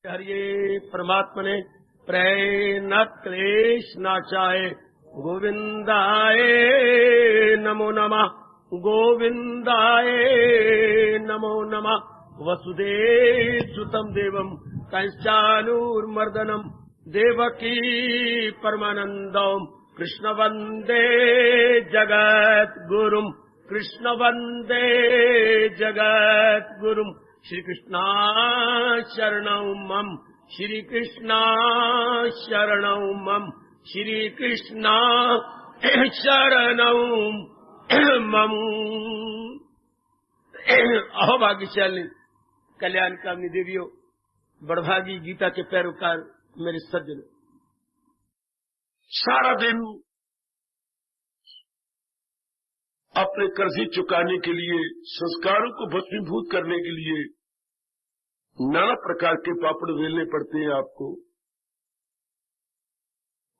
हरिये परमात्मने प्रैनत क्लेश नाचाए गोविंदाय नमो नमः गोविंदाय नमो नमः वसुदेवसुतं देवं कंचानूरमर्दनं देवकी परमानन्दं कृष्ण वन्दे जगद्गुरुं कृष्ण वन्दे जगद्गुरुं श्री कृष्णा शरणं मम श्री कृष्णा शरणं मम श्री कृष्णा शरणं मम। अहो भाग्यशाली कल्याण कामनी देवियों, बड़भागी गीता के पैरोकार मेरे सज्जनों, सारा दिन अपने कर्जे चुकाने के लिए, संस्कारों को भस्मीभूत करने के लिए नाना प्रकार के पापड़ बेलने पड़ते हैं आपको।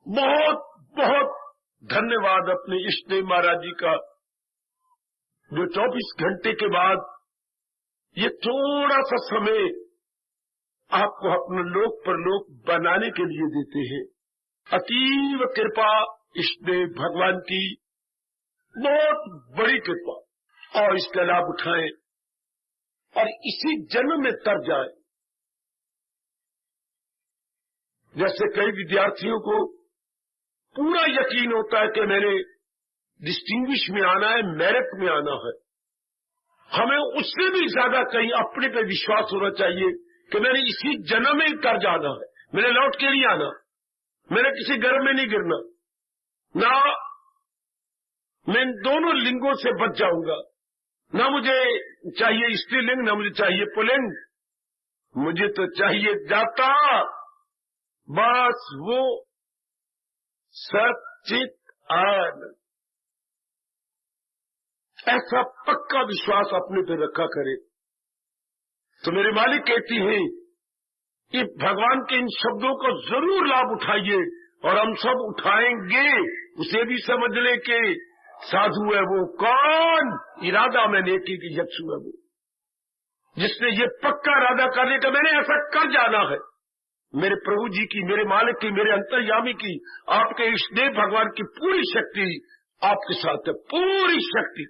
बहुत बहुत धन्यवाद अपने इष्टदेव महाराज जी का, जो 24 घंटे के बाद ये थोड़ा सा समय आपको अपना लोक परलोक बनाने के लिए देते हैं। अतीव कृपा इष्टदेव भगवान की, बहुत बड़ी कृपा, और इसका लाभ उठाएं और इसी जन्म में तर जाए। जैसे कई विद्यार्थियों को पूरा यकीन होता है कि मैंने डिस्टिंग्विश में आना है, मेरिट में आना है, हमें उससे भी ज्यादा कहीं अपने पे विश्वास होना चाहिए कि मैंने इसी जन्म में तर जाना है, मैंने लौट के नहीं आना, मैंने किसी गर्भ में नहीं गिरना, ना मैं इन दोनों लिंगों से बच जाऊंगा, ना मुझे चाहिए स्त्रीलिंग, ना मुझे चाहिए पुल्लिंग, मुझे तो चाहिए जाता बस वो सच्चित आनंद। ऐसा पक्का विश्वास अपने पे रखा करे। तो मेरे मालिक कहती हैं कि भगवान के इन शब्दों को जरूर लाभ उठाइए, और हम सब उठाएंगे। उसे भी समझ ले के साधु है वो कौन, इरादा में नेकी की यक्षु है वो, जिसने ये पक्का इरादा करने का मैंने ऐसा कर जाना है। मेरे प्रभु जी की, मेरे मालिक की, मेरे अंतर्यामी की, आपके इष्टदेव भगवान की पूरी शक्ति आपके साथ है, पूरी शक्ति,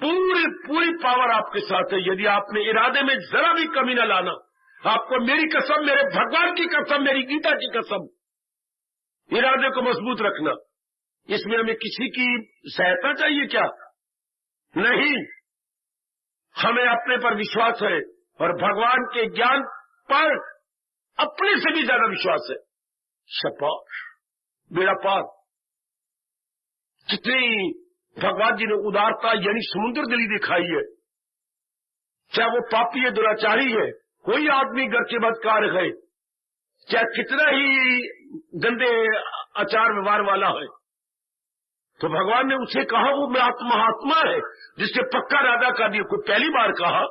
पूरी पावर आपके साथ है। यदि आपने इरादे में जरा भी कमी न लाना, आपको मेरी कसम, मेरे भगवान की कसम, मेरी गीता की कसम, इरादे को मजबूत रखना। इसमें हमें किसी की सहायता चाहिए क्या? नहीं, हमें अपने पर विश्वास है और भगवान के ज्ञान पर अपने से भी ज्यादा विश्वास है। शाबाश, बेड़ा पार। कितनी भगवान जी ने उदारता यानी समुद्र दिली दिखाई है। चाहे वो पापी है, दुराचारी है, कोई आदमी घर के बदकार है, चाहे कितना ही गंदे आचार व्यवहार वाला है, तो भगवान ने उसे कहा वो महात्मा है जिसने पक्का इरादा कर दिया। कोई पहली बार कहा,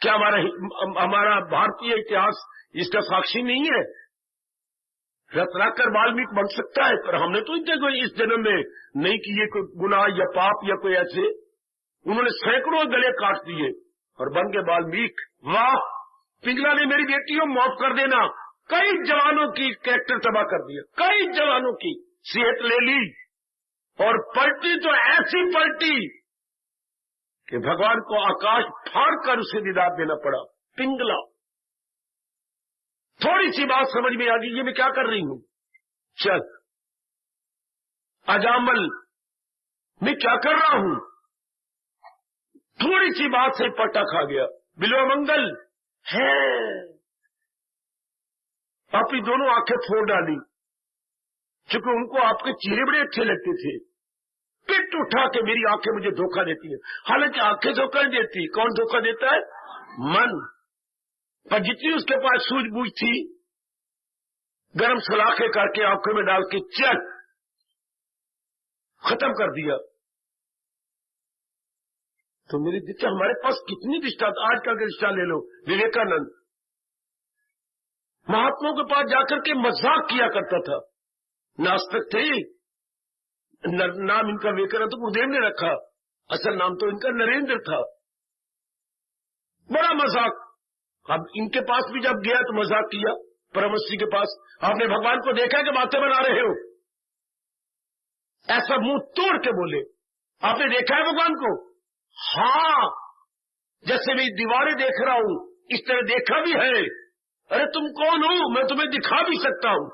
क्या हमारा भारतीय इतिहास इसका साक्षी नहीं है? रत्नाकर वाल्मीकि बन सकता है, पर हमने तो इस जन्म में नहीं किए कोई गुनाह या पाप या कोई ऐसे। उन्होंने सैकड़ों गले काट दिए और बन गए वाल्मीकि। वाह, पिंगला ने मेरी बेटियों माफ कर देना, कई जवानों की कैरेक्टर तबाह कर दिया, कई जवानों की सेहत ले ली, और पलटी तो ऐसी पलटी कि भगवान को आकाश फाड़ कर उसे दीदार देना पड़ा। पिंगला, थोड़ी सी बात समझ में आ गई, ये मैं क्या कर रही हूं? चल, अजामल, मैं क्या कर रहा हूं? थोड़ी सी बात से पटा खा गया। बिल्वा मंगल है, अपनी दोनों आंखें फोड़ डाली, चूंकि उनको आपके चेहरे बड़े अच्छे लगते थे। पिट उठा के मेरी आंखें मुझे धोखा देती हैं। हालांकि आंखें धोखा नहीं देती, कौन धोखा देता है? मन। पर जितनी उसके पास सूझबूझ थी, गरम सलाखे करके आंखों में डाल के चल, खत्म कर दिया। तो मेरी दिशा, हमारे पास कितनी दिशा, आजकल की दिशा ले लो, विवेकानंद महात्माओं के पास जाकर के मजाक किया करता था। नास्तिक थे, नाम इनका विवेकानंद तो गुरुदेव ने रखा, असल नाम तो इनका नरेंद्र था। बड़ा मजाक, अब इनके पास भी जब गया तो मजाक किया, परमहंस जी के पास, आपने भगवान को देखा कि बातें बना रहे हो? ऐसा मुंह तोड़ के बोले, आपने देखा है भगवान को? हाँ, जैसे मैं दीवारें देख रहा हूं इस तरह देखा भी है। अरे तुम कौन हो, मैं तुम्हें दिखा भी सकता हूं।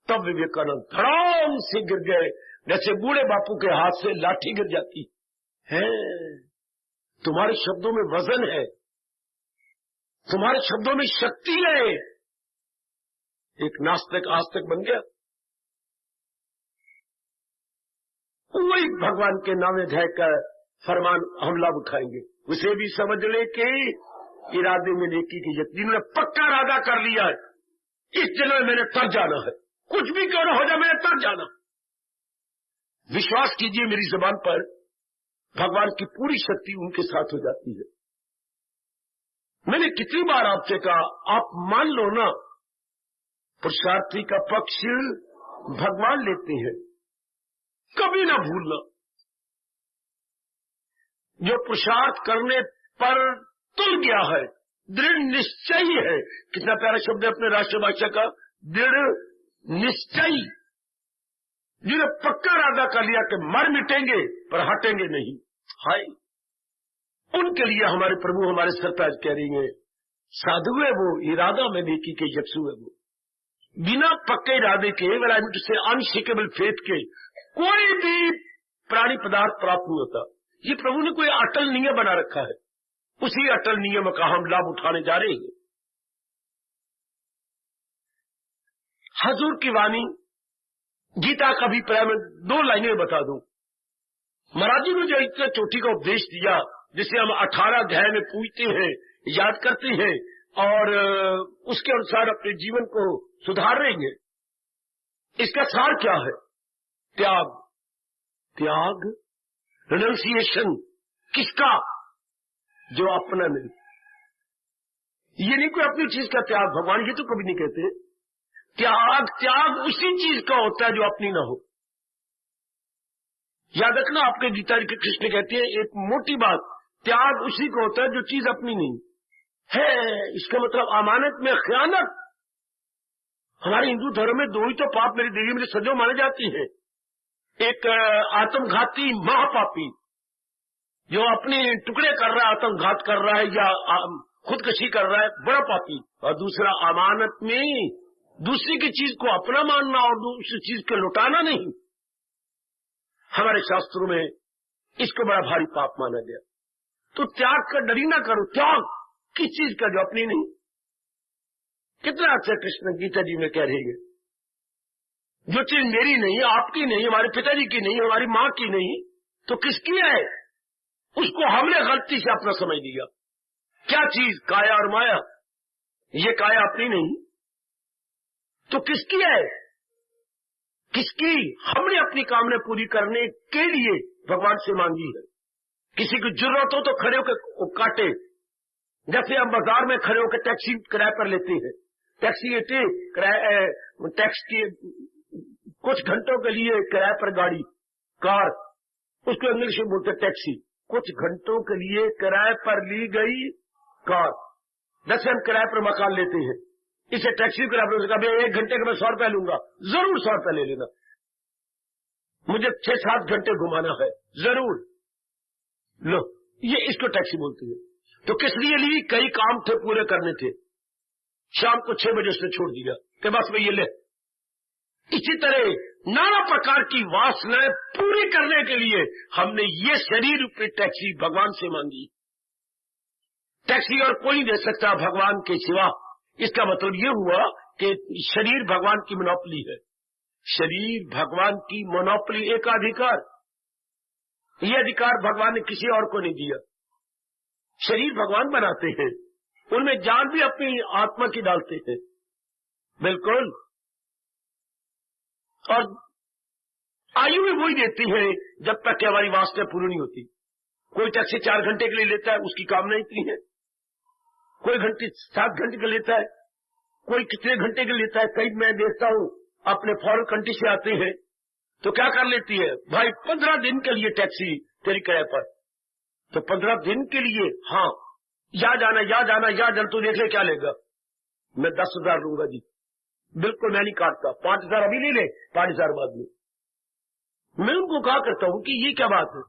तब विवेकानंद धड़ाम से गिर गए, जैसे बूढ़े बापू के हाथ से लाठी गिर जाती है। तुम्हारे शब्दों में वजन है, तुम्हारे शब्दों में शक्ति है। एक नास्तिक आस्तिक बन गया। वही भगवान के नामे ध्याय का फरमान हम लाभ उठाएंगे। उसे भी समझ ले कि इरादे में नेकी की यकीन, जिन्होंने पक्का इरादा कर लिया है, इस जन्म में मैंने तर जाना है, कुछ भी क्यों न हो जाए मैंने तर जाना। विश्वास कीजिए मेरी जुबान पर, भगवान की पूरी शक्ति उनके साथ हो जाती है। मैंने कितनी बार आपसे कहा, आप मान लो ना, पुरुषार्थी का पक्ष भगवान लेते हैं, कभी ना भूलना। जो पुरुषार्थ करने पर तुल गया है, दृढ़ निश्चयी है। कितना प्यारा शब्द है अपने राष्ट्रभाषा का, दृढ़ निश्चयी। जिन्हें पक्का इरादा कर लिया कि मर मिटेंगे पर हटेंगे नहीं, हाय, उनके लिए हमारे प्रभु हमारे सरताज कह रही है, साधु है वो, इरादा में नेकी के यकसू है वो। बिना पक्के इरादे के, से अनशेकेबल फेथ के कोई भी प्राणी पदार्थ प्राप्त नहीं होता। ये प्रभु ने कोई अटल नियम बना रखा है, उसी अटल नियम का हम लाभ उठाने जा रहे हैं। हजूर की वाणी गीता का भी प्राय में 2 लाइनें बता दूं। महाराज जी ने जो इतना चोटी का उपदेश दिया, जिसे हम 18 अध्याय में पूछते हैं, याद करते हैं और उसके अनुसार अपने जीवन को सुधार रहे हैं, इसका सार क्या है? त्याग। त्याग, रिनंसिएशन। किसका? जो अपना नहीं। ये नहीं कोई अपनी चीज का त्याग, भगवान ये तो कभी नहीं कहते। त्याग उसी चीज का होता है जो अपनी ना हो। याद रखना, आपके गीता जी के कृष्ण कहते हैं एक मोटी बात, त्याग उसी को होता है जो चीज अपनी नहीं है। इसका मतलब अमानत में खयानत। हमारे हिंदू धर्म में 2 ही तो पाप मेरी देवी मेरी सजो माने जाती है। एक आत्मघाती महापापी जो अपने टुकड़े कर रहा है, आत्मघात कर रहा है या खुदकशी कर रहा है, बड़ा पापी। और दूसरा अमानत में दूसरी की चीज को अपना मानना और दूसरी चीज को लुटाना नहीं। हमारे शास्त्रों में इसको बड़ा भारी पाप माना गया। तो त्याग का डरी ना करो। त्याग किस चीज का जो अपनी नहीं। कितना अच्छा कृष्ण गीता जी में कह रहे हैं, जो चीज मेरी नहीं, आपकी नहीं, हमारे पिताजी की नहीं, हमारी माँ की नहीं, तो किसकी है? उसको हमने गलती से अपना समझ लिया। क्या चीज? काया और माया। ये काया अपनी नहीं तो किसकी है? किसकी? हमने अपनी कामना पूरी करने के लिए भगवान से मांगी है। किसी को जरूरत हो तो खड़े होकर काटे। जैसे हम बाजार में खड़े होकर टैक्सी किराए पर लेते हैं, टैक्सी टैक्स की कुछ घंटों के लिए किराए पर गाड़ी, कार, उसको इंग्लिश में बोलते टैक्सी। कुछ घंटों के लिए किराए पर ली गई कार। जैसे हम किराए पर मकान लेते हैं, इसे टैक्सी किराए पर, कभी 1 घंटे का मैं 100 रुपया लूंगा, जरूर 100 रुपया ले लेना। मुझे 6-7 घंटे घुमाना है, जरूर लो। ये इसको टैक्सी बोलते हैं। तो किस लिए ली? कई काम थे पूरे करने थे, शाम को 6 बजे उसने छोड़ दिया कि बस मैं ये ले। इसी तरह नाना प्रकार की वासनाएं पूरी करने के लिए हमने ये शरीर रूपी टैक्सी भगवान से मांगी। टैक्सी और कोई दे सकता भगवान के सिवा। इसका मतलब ये हुआ कि शरीर भगवान की मोनोपोली है। शरीर भगवान की मोनोपोली, एक अधिकार। ये अधिकार भगवान ने किसी और को नहीं दिया। शरीर भगवान बनाते हैं, उनमें जान भी अपनी आत्मा की डालते हैं, बिल्कुल। और आयु भी वही देती है जब तक कि हमारी वासना पूरी नहीं होती। कोई टैक्सी 4 घंटे के लिए लेता है, उसकी कामना इतनी है। कोई 7 घंटे का लेता है, कोई कितने घंटे का लेता है। कई मैं देखता हूं अपने फॉरेन कंट्री से आते हैं तो क्या कर लेती है, भाई 15 दिन के लिए टैक्सी तेरी किराए पर। तो 15 दिन के लिए, हाँ या जाना तू देख ले क्या लेगा। मैं 10,000 लूंगा जी। बिल्कुल मैं नहीं काटता, 5,000 अभी ले ले, 5,000 बाद में। मैं उनको कहा करता हूं कि ये क्या बात है,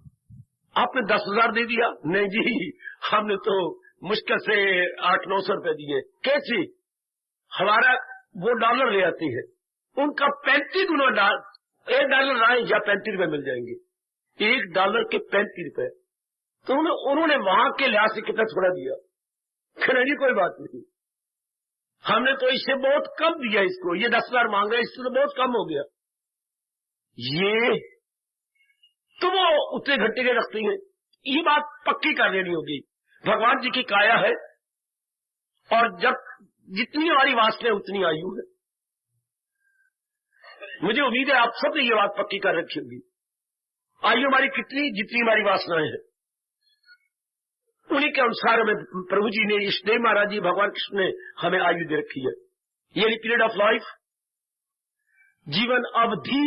आपने 10,000 दे दिया? नहीं जी, हमने तो मुश्किल से 800-900 रुपए दिए। कैसे? हमारा वो डॉलर ले आती है, उनका 35 गुना $1 आए या 35 रुपए मिल जाएंगे। $1 के 35 रुपए। तो उन्होंने वहां के लिहाज से कितना थोड़ा दिया। नहीं कोई बात नहीं, हमने तो इससे बहुत कम दिया इसको, ये 10,000 मांग रहे, इससे तो बहुत कम हो गया। ये तो वो उतने घंटे के रखती हैं। ये बात पक्की कर लेनी होगी। भगवान जी की काया है, और जब जितनी हमारी वासना उतनी आयु है। मुझे उम्मीद है आप सबने ये बात पक्की कर रखी होगी। आयु हमारी कितनी, जितनी हमारी वासनाएं हैं, उन्हीं के अनुसार हमें प्रभु जी ने, इष्टदेव महाराज जी, भगवान कृष्ण ने हमें आयु दे रखी है। ये पीरियड ऑफ लाइफ, जीवन अवधि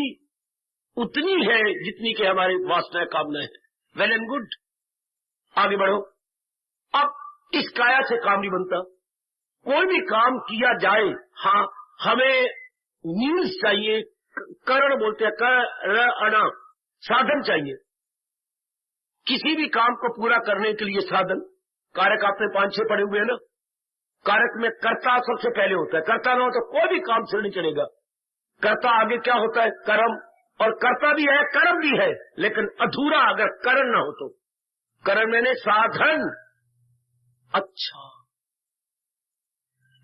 उतनी है जितनी के हमारी वासनाएं, कामनाएं हैं। वेल एंड गुड, आगे बढ़ो। अब इस काया से काम नहीं बनता। कोई भी काम किया जाए, हाँ, हमें मीन्स चाहिए, करण बोलते हैं, करण, साधन चाहिए। किसी भी काम को पूरा करने के लिए साधन। कारक आपने 5-6 पढ़े हुए हैं ना। कारक में कर्ता सबसे पहले होता है, कर्ता ना हो तो कोई भी काम से नहीं चलेगा। कर्ता आगे क्या होता है? कर्म। और कर्ता भी है, कर्म भी है, लेकिन अधूरा अगर करण ना हो तो। करण मैंने साधन। अच्छा,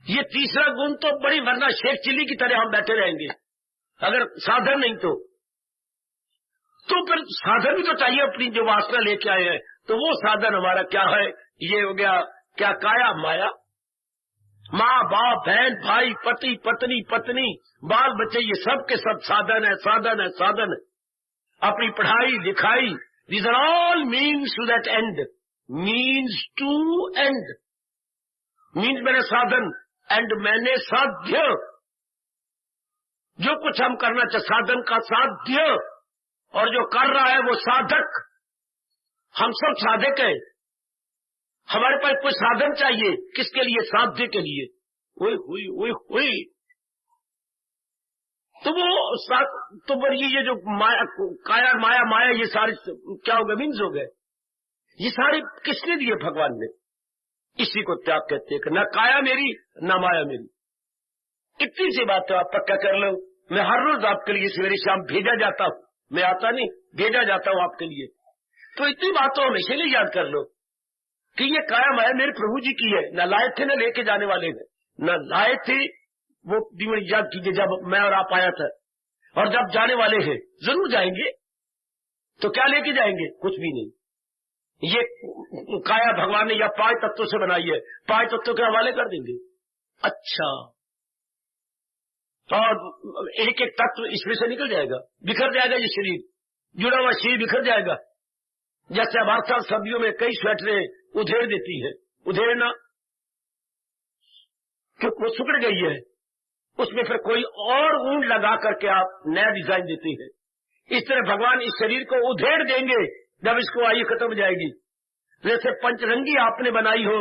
ये तीसरा गुण तो बड़ी, वरना शेख चिल्ली की तरह हम बैठे रहेंगे अगर साधन नहीं तो फिर साधन भी तो चाहिए अपनी जो वासना लेके आए हैं। तो वो साधन हमारा क्या है? ये हो गया क्या? काया माया। माँ बाप, बहन भाई, पति पत्नी, बाल बच्चे, ये सब के सब साधन है, साधन है, साधन है। अपनी पढ़ाई लिखाई, these are all means to that end, means to end, means मैंने साधन, एंड मैंने साध्य। जो कुछ हम करना चाहे, साधन का साध्य, और जो कर रहा है वो साधक। हम सब साधक हैं। हमारे पास कोई साधन चाहिए, किसके लिए? साध्य के लिए। ओए तो वो ये जो माया, काया माया, ये सारे क्या हो गए? मीन्स हो गए। ये सारे किसने दिए? भगवान ने। इसी को त्याग कहते हैं कि न काया मेरी न माया मेरी। इतनी सी बात तो आप पक्का कर लो। मैं हर रोज आपके लिए सवेरे शाम भेजा जाता हूं, मैं आता नहीं, भेजा जाता हूं आपके लिए। तो इतनी बात तो हमेशा लिए याद कर लो कि ये काया माया मेरे प्रभु जी की है। न लाए थे, न लेके जाने वाले हैं, न लाए थे। वो दिन याद कीजिए जब मैं और आप आया था, और जब जाने वाले हैं, जरूर जाएंगे। तो क्या लेके जाएंगे? कुछ भी नहीं। ये काया भगवान ने या 5 तत्वों से बनाई है, 5 तत्वों के हवाले कर देंगे। अच्छा, और एक एक तत्व इसमें से निकल जाएगा, बिखर जाएगा। ये शरीर, जुड़ा हुआ शरीर बिखर जाएगा। जैसे अब 8 साल सर्दियों में कई स्वेटरें उधेड़ देती है, उधेड़ना क्योंकि वो सुकड़ गई है, उसमें फिर कोई और ऊन लगा करके आप नया डिजाइन देते हैं। इस तरह भगवान इस शरीर को उधेड़ देंगे जब इसको आयु खत्म हो जाएगी। जैसे पंचरंगी आपने बनाई हो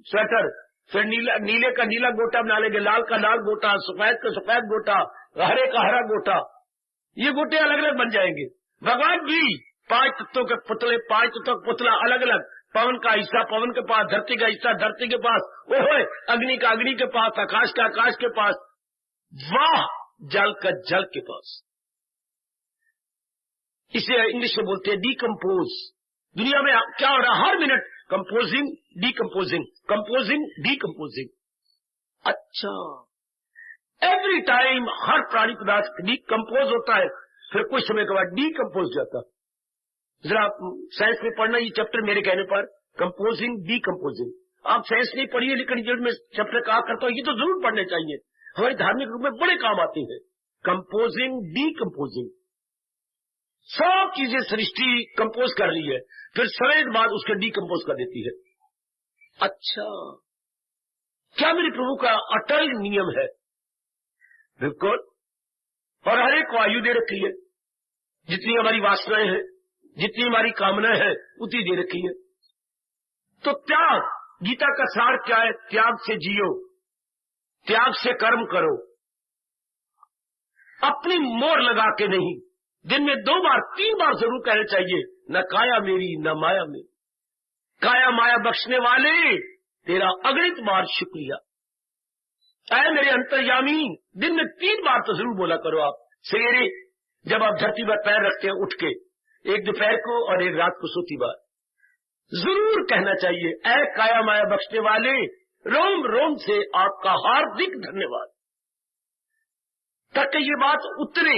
स्वेटर, फिर नीले का नीला गोटा बना लेंगे, लाल का लाल गोटा, सफेद का सफेद गोटा, हरे का हरा गोटा, ये गोटे अलग अलग बन जाएंगे। भगवान भी 5 तत्वों के पुतले, 5 तत्वों का पुतला अलग अलग, पवन का हिस्सा पवन के पास, धरती का हिस्सा धरती के पास, ओहो अग्नि का अग्नि के पास, आकाश का आकाश के पास, वाह जल का जल के पास। इसे इंग्लिश में बोलते हैं डीकम्पोज। दुनिया में क्या हो रहा है? हर minute composing decomposing, composing decomposing. अच्छा, एवरी टाइम हर प्राणी पदार्थ डीकम्पोज होता है, फिर कुछ समय के बाद डीकम्पोज जाता है। जरा आप साइंस में पढ़ना ये चैप्टर मेरे कहने पर, कंपोजिंग डीकम्पोजिंग। आप साइंस नहीं पढ़िए, लेकिन जो मैं चैप्टर कहा करता हूं ये तो जरूर पढ़ने चाहिए, हमारे धार्मिक रूप में बड़े काम आते हैं। कंपोजिंग डीकम्पोजिंग, सब चीजें सृष्टि कंपोज कर रही है, फिर समय के बाद उसके डीकम्पोज कर देती है। अच्छा, क्या मेरे प्रभु का अटल नियम है? बिल्कुल। और हर एक को आयु दे रखी है, जितनी हमारी वासनाएं हैं, जितनी हमारी कामनाएं हैं, उतनी दे रखी है। तो त्याग गीता का सार क्या है? त्याग से जियो, त्याग से कर्म करो, अपनी मोहर लगा के नहीं। दिन में 2 बार 3 बार जरूर कहना चाहिए, न काया मेरी न माया मेरी। काया माया बख्शने वाले तेरा अगणित बार शुक्रिया। ऐ मेरे अंतर्यामी, दिन में 3 बार तो जरूर बोला करो आप। सवेरे जब आप धरती पर पैर रखते हैं उठ के, एक दोपहर को और एक रात को सोती बार जरूर कहना चाहिए, ऐ काया माया बख्शने वाले, रोम रोम से आपका हार्दिक धन्यवाद। ताकि ये बात उतरे।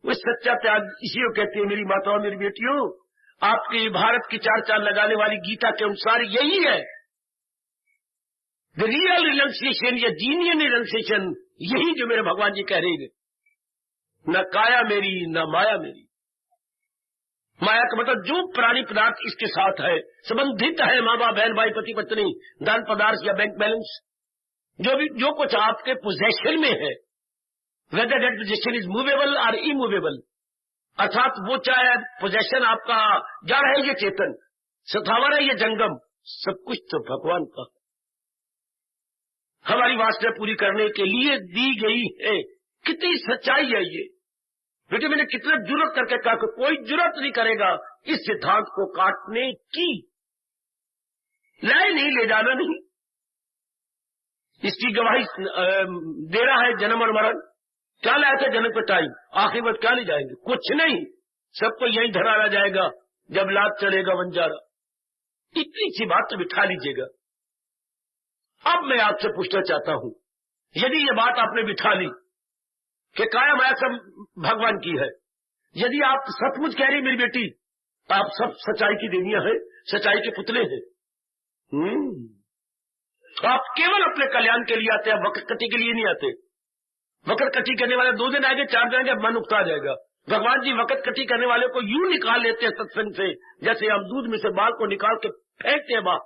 वो सच्चा त्याग इसी को कहते हैं मेरी माताओं मेरी बेटियों। आपके भारत की 4 चांद लगाने वाली गीता के अनुसार यही है। द रियल रिनंसिएशन या जीनियन रिनंसिएशन, यही जो मेरे भगवान जी कह रहे हैं। न काया मेरी न माया मेरी। माया का मतलब जो प्राणी पदार्थ इसके साथ है, संबंधित है, माँ बाप बहन भाई पति पत्नी, दान पदार्थ या बैंक बैलेंस, जो कुछ आपके पोजेशन में है, whether that possession is movable और इमूवेबल, अर्थात वो चाहे पोजेशन आपका जड़ है ये चेतन, सथावर है ये जंगम, सब कुछ तो भगवान का हमारी वासना पूरी करने के लिए दी गई है। कितनी सच्चाई है ये। बेटे मैंने कितना जुर्रत करके कहा कि कोई जुर्रत नहीं करेगा इस सिद्धांत को काटने की। लाए नहीं, ले जाना नहीं। इसकी गवाही दे रहा है जन्म और मरण। क्या लाया था जन्म का टाइम, आखिर वक्त क्या ले जाएंगे? कुछ नहीं, सबको यही धराना जाएगा जब लात चढ़ेगा बंजारा। इतनी सी बात तो बिठा लीजिएगा। अब मैं आपसे पूछना चाहता हूं, यदि ये बात आपने बिठा ली कि काया माया सब भगवान की है, यदि आप सचमुच कह रही मेरी बेटी आप सब सच्चाई की देवियां हैं, सच्चाई के पुतले हैं, आप केवल अपने कल्याण के लिए आते हैं, वक्त कटी के लिए नहीं आते। वक्त कटी करने वाले 2 दिन आएंगे 4 दिन आएंगे मन उकता जाएगा। भगवान जी वक्त कटी करने वाले को यूं निकाल लेते हैं सत्संग से, जैसे हम दूध में से बाल को निकाल के फेंकते हैं बाहर।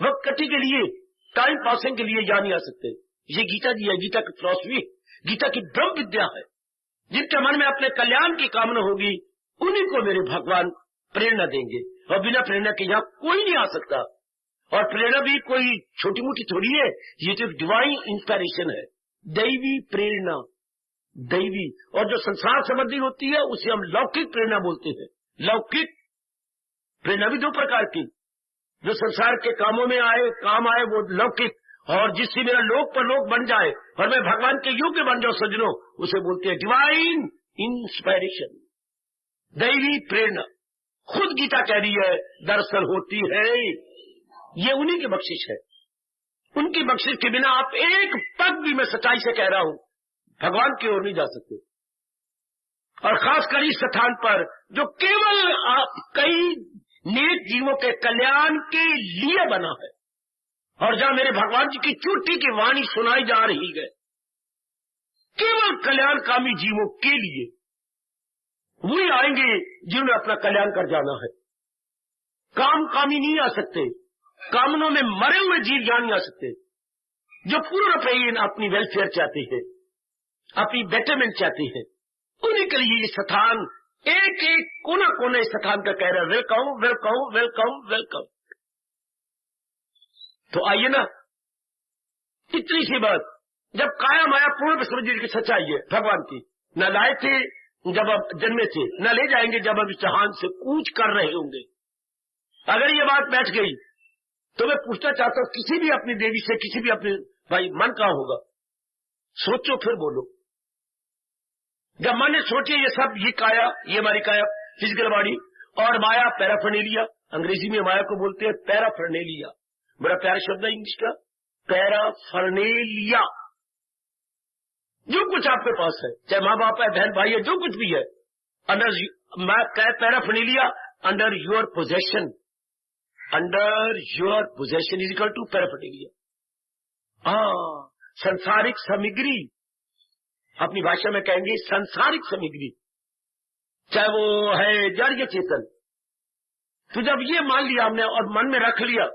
वक्त कटी के लिए, टाइम पासिंग के लिए यहाँ नहीं आ सकते। ये गीता जी है, गीता की फिलॉसफी, गीता की ब्रह्म विद्या है। जिनके मन में अपने कल्याण की कामना होगी उन्हीं को मेरे भगवान प्रेरणा देंगे, और बिना प्रेरणा के यहाँ कोई नहीं आ सकता। और प्रेरणा भी कोई छोटी मोटी थोड़ी है, ये तो डिवाइन इंस्पिरेशन है, दैवी प्रेरणा, दैवी। और जो संसार संबंधी होती है उसे हम लौकिक प्रेरणा बोलते हैं। लौकिक प्रेरणा भी 2 प्रकार की, जो संसार के कामों में आए, काम आए, वो लौकिक, और जिससे मेरा लोक पर लोक बन जाए और मैं भगवान के योग्य बन जाऊं सज्जनों, उसे बोलते हैं डिवाइन इंस्पिरेशन, दैवी प्रेरणा। खुद गीता कह रही है दरअसल होती है, ये उन्हीं की बख्शिश है। उनकी बख्शिश के बिना आप एक पग भी, मैं सच्चाई से कह रहा हूं, भगवान की ओर नहीं जा सकते। और खासकर इस स्थान पर जो केवल आप कई नेक जीवों के कल्याण के लिए बना है, और जहां मेरे भगवान जी की चोटी की वाणी सुनाई जा रही है, केवल कल्याणकामी जीवों के लिए, वही आएंगे जिन्होंने अपना कल्याण कर जाना है। कामी नहीं आ सकते, कामनों में मरे हुए जीव यहां नहीं आ सकते। जो पूर्ण प्रेम अपनी वेलफेयर चाहते हैं, अपनी बेटरमेंट चाहते हैं, उन्हीं के लिए ये स्थान, एक एक कोना कोने इस स्थान का कह रहा है वेलकम वेलकम वेलकम वेलकम। तो आइए ना, इतनी सी बात, जब काया माया पूर्ण समझने की सच्चाई है भगवान की, न लाए थे जब अब जन्मे थे, न ले जाएंगे जब अब इस जहान से कूच कर रहे होंगे। अगर ये बात बैठ गई तो मैं पूछना चाहता हूं, किसी भी अपनी देवी से, किसी भी अपने भाई, मन कहां होगा? सोचो फिर बोलो। जब मन ने सोचे ये सब, ये काया, ये हमारी काया फिजिकल बॉडी, और माया पैराफर्नेलिया, अंग्रेजी में माया को बोलते हैं पैराफर्नेलिया, बड़ा प्यारा शब्द है इंग्लिश का, पैराफर्नेलिया। जो कुछ आपके पास है, चाहे माँ बाप है, बहन भाई है, जो कुछ भी है, under paraphernalia, under your possession, under your possession is equal to paraphernalia. संसारिक सामग्री, अपनी भाषा में कहेंगे संसारिक सामग्री, चाहे वो है जड़ या चेतन। तो जब ये मान लिया हमने और मन में रख लिया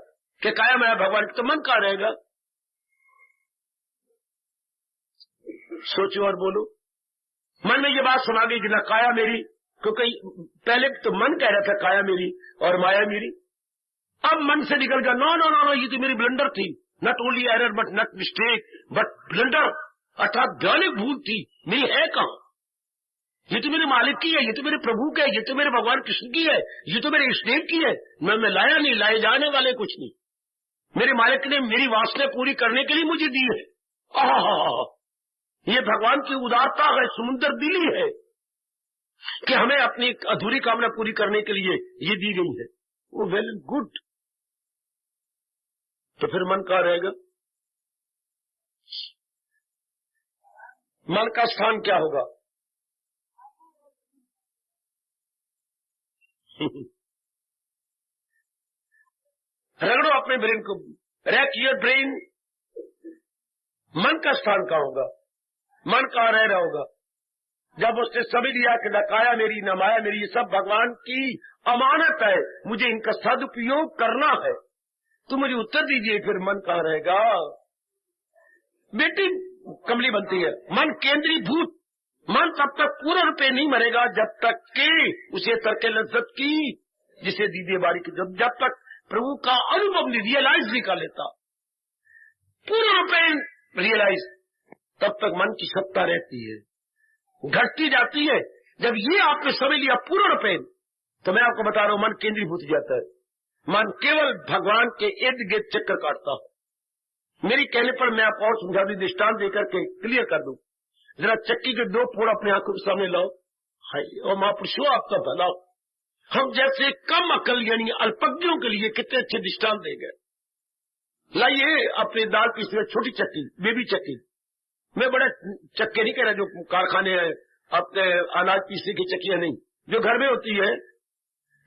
कि काया माया भगवान, तो मन कहां रहेगा? सोचो और बोलो। मन में ये बात सुना गई कि ना काया मेरी, क्योंकि पहले तो मन कह रहा था काया मेरी और माया मेरी, अब मन से निकल गया, नो नो नो नो, ये तो मेरी ब्लंडर थी, not only error but not mistake but blunder, अर्थात भयानक भूल थी, मेरी है कहां? ये तो मेरे मालिक की है, ये तो मेरे प्रभु का है, ये तो मेरे भगवान कृष्ण की है, ये तो मेरे इष्टदेव की है, मैं लाया नहीं, लाए जाने वाले कुछ नहीं। मेरे मालिक ने मेरी वासना पूरी करने के लिए मुझे दी है। ये भगवान की उदारता है, समुद्र दिली है कि हमें अपनी अधूरी कामना पूरी करने के लिए ये दी गई है। वो वेल गुड। तो फिर मन कहाँ रहेगा? मन का स्थान क्या होगा? रगड़ो अपने ब्रेन को, रैक योर ब्रेन। मन का स्थान कहाँ होगा? मन कहाँ रह रहा होगा? जब उसने समझ लिया कि न काया मेरी न माया मेरी, ये सब भगवान की अमानत है, मुझे इनका सदुपयोग करना है, तो मुझे उत्तर दीजिए, फिर मन कहाँ रहेगा? बेटी कमली बनती है, मन केंद्रीभूत। मन तब तक पूर्ण रूप नहीं मरेगा जब तक कि उसे तरके लज्जत की, जिसे दीदी बारी की, जब तक प्रभु का अनुभव नहीं, रियलाइज नहीं कर लेता, पूर्ण रूप रियलाइज, तब तक मन की सत्ता रहती है, घटती जाती है। जब ये आपने समझ लिया पूर्ण रूप, तो मैं आपको बता रहा हूं, मन केंद्रीभूत जाता है। मन केवल भगवान के इर्द गिर्द चक्कर काटता है। मेरी कहने पर मैं आपको और समझा दूं, दृष्टांत देकर के क्लियर कर दूं। जरा चक्की के दो फोड़ अपने आंखों के सामने लाओ। हाय और महापुरुषों, आपका भला हो। हम जैसे कम अकल यानी अल्पज्ञों के लिए कितने अच्छे दृष्टांत दे गए। लाइए अपने दाल पीसने छोटी चक्की, बेबी चक्की। मैं बड़े चक्के नहीं कह रहा जो कारखाने हैं, अपने अनाज पीसने की चक्कियां नहीं, जो घर में होती है,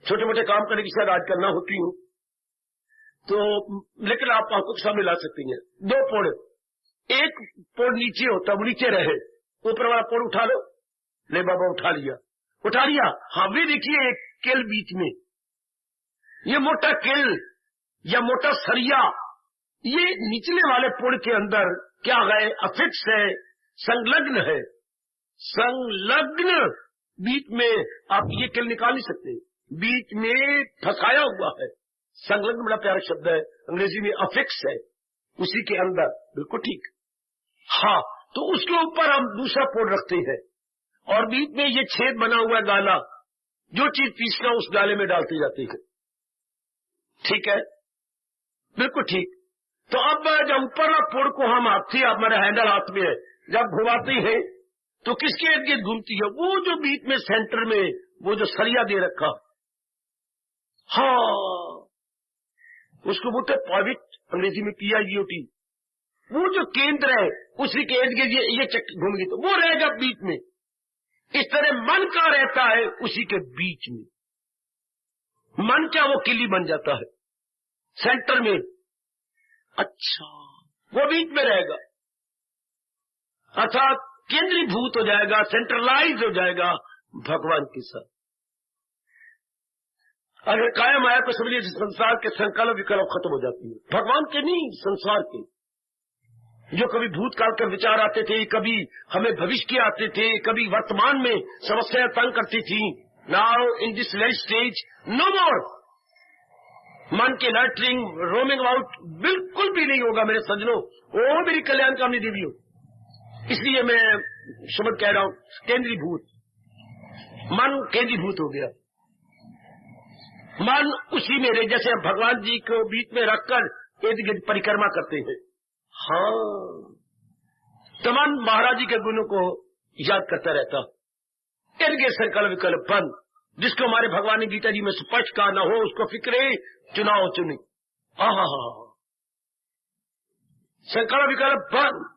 छोटे मोटे काम करने की शायद आजकल ना होती हूँ, तो लेकिन आप आंखों के सामने ला सकती हैं। दो पोड़, एक पोड़ नीचे होता, वो नीचे रहे, ऊपर वाला पोड़ उठा लो। ले बाबा उठा लिया, उठा लिया। हाँ वे देखिए एक केल बीच में, ये मोटा केल या मोटा सरिया, ये निचले वाले पोड़ के अंदर क्या है? अफिक्स है, संलग्न है। संलग्न बीच में आप ये केल निकाल नहीं सकते, बीच में फंसाया हुआ है। संलग्न बड़ा प्यारा शब्द है, अंग्रेजी में अफिक्स है, उसी के अंदर। बिल्कुल ठीक। हाँ, तो उसके ऊपर हम दूसरा पोड़ रखते हैं और बीच में ये छेद बना हुआ है, गाला, जो चीज पीसना उस गाले में डालती जाती है। ठीक है, बिल्कुल ठीक। तो अब जब ऊपर पोड़ को हम हाथी, हमारे हैंडल हाथ में है, जब घुमाते हैं तो किसके इर्द गिर्द घूमती है? वो जो बीच में सेंटर में वो जो सरिया दे रखा, हाँ, उसको बोलते पॉइंट, अंग्रेजी में PIVOT। वो जो केंद्र है उसी के इर्द गिर्द ये चक्की घूमेगी तो वो रहेगा बीच में। इस तरह मन का रहता है उसी के बीच में। मन क्या वो किली बन जाता है सेंटर में। अच्छा, वो बीच में रहेगा, अर्थात केंद्रीभूत हो जाएगा, सेंट्रलाइज हो जाएगा भगवान के साथ। अगर कायम आया तो समझिए संसार के संकल्प विकल्प खत्म हो जाती है, भगवान के नहीं, संसार के। जो कभी भूतकाल के विचार आते थे, कभी हमें भविष्य के आते थे, कभी वर्तमान में समस्याएं तंग करती थी। Now in this late stage no more. मन के लैटरिंग रोमिंग आउट बिल्कुल भी नहीं होगा मेरे सज्जनों। वो मेरी कल्याण कामनी देवी हो। इसलिए मैं शब्द कह रहा हूं, केंद्रीभूत। मन केंद्रीभूत हो गया। मन उसी में रहे, जैसे भगवान जी को बीच में रखकर इर्द गिर्द परिक्रमा करते हैं। हाँ, तो मन महाराज जी के गुणों को याद करता रहता। इर्द गिर्द संकल्प विकल्प बंद, जिसको हमारे भगवान ने गीता जी में स्पष्ट कहा, न हो उसको फिक्रे चुनाव चुनी। हाँ, संकल्प विकल्प बंद,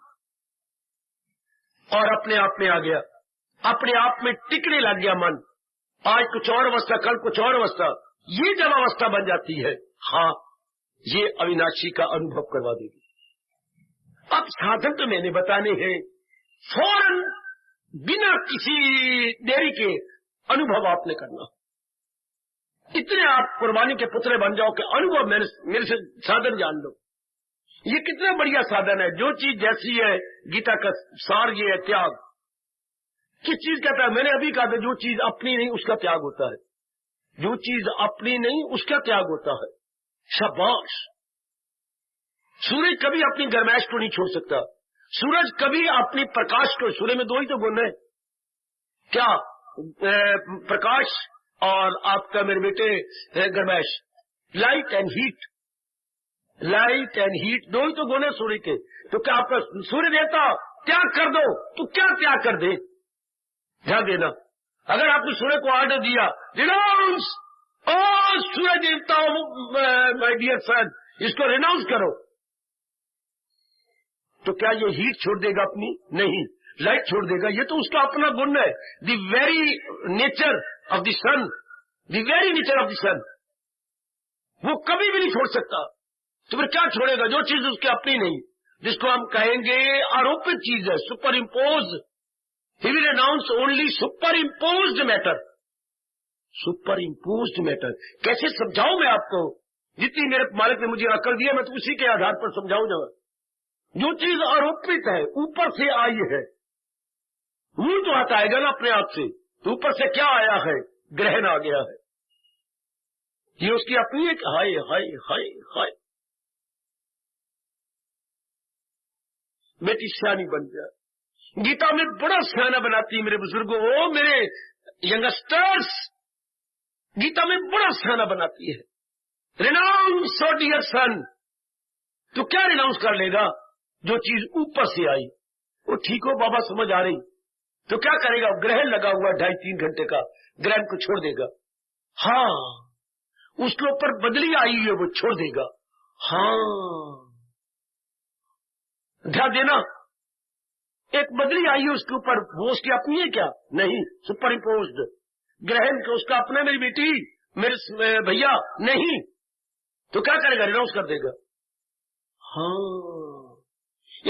और अपने आप में आ गया, अपने आप में टिकने लग गया मन। आज कुछ और अवस्था, कल कुछ और अवस्था। ये जब अवस्था बन जाती है, हाँ, ये अविनाशी का अनुभव करवा देगी। अब साधन तो मैंने बताने हैं, फौरन बिना किसी देरी के अनुभव आपने करना। इतने आप कुर्बानी के पुतले बन जाओ कि अनुभव मेरे से साधन जान लो। ये कितना बढ़िया साधन है। जो चीज जैसी है, गीता का सार ये है, त्याग। किस चीज कहता है? मैंने अभी कहा था, जो चीज अपनी नहीं उसका त्याग होता है। जो चीज अपनी नहीं उसका त्याग होता है। शाबाश। सूरज कभी अपनी गर्माइश को नहीं छोड़ सकता। सूरज कभी अपनी प्रकाश को, सूर्य में दो ही तो गुण है क्या, प्रकाश और आपका मेरे बेटे गर्माइश, light and heat. Light and heat दो ही तो गुण है सूर्य के। तो क्या आपका सूर्य देवता त्याग कर दो तो क्या त्याग कर दे? ध्यान देना, अगर आपने सूर्य को ऑर्डर दिया रिनाउंस, ओ सूर्य देवता माय डियर सन, इसको रिनाउंस करो, तो क्या ये हीट छोड़ देगा अपनी? नहीं, लाइट छोड़ देगा। ये तो उसका अपना गुण है। The very nature of the sun, the very nature of the sun, वो कभी भी नहीं छोड़ सकता। तो फिर क्या छोड़ेगा? जो चीज उसकी अपनी नहीं, जिसको हम कहेंगे आरोपित चीज है, super impose. He will announce only super imposed matter. Super imposed matter कैसे समझाऊं मैं आपको? जितनी मेरे मालिक ने मुझे अकल दी है, मैं तो उसी के आधार पर समझाऊंगा। जो चीज आरोपित है, ऊपर से आई है, वो तो आता आएगा ना अपने आप से। तो ऊपर से क्या आया है? ग्रहण आ गया है। ये उसकी अपनी एक हाय हाय हाय हाय, बेटी सियानी बन गया। गीता में बड़ा सियाना बनाती है मेरे बुजुर्गों, ओ मेरे यंगस्टर्स, गीता में बड़ा सियाना बनाती है। रिनाउंस ओ डियर सन, तो क्या रिनाउंस कर लेगा? जो चीज ऊपर से आई वो ठीक हो बाबा, समझ आ रही, तो क्या करेगा? ग्रहण लगा हुआ 2.5-3 घंटे का, ग्रहण को छोड़ देगा। हाँ, उसके ऊपर बदली आई है, वो छोड़ देगा। हाँ, ध्यान देना, एक बदली आई है उसके ऊपर, वो उसकी अपनी है क्या? नहीं, सुपर इम्पोज्ड। ग्रहण को उसका अपना, मेरी बेटी, मेरे भैया, नहीं। तो क्या करेगा? रिनाउंस कर देगा। हाँ,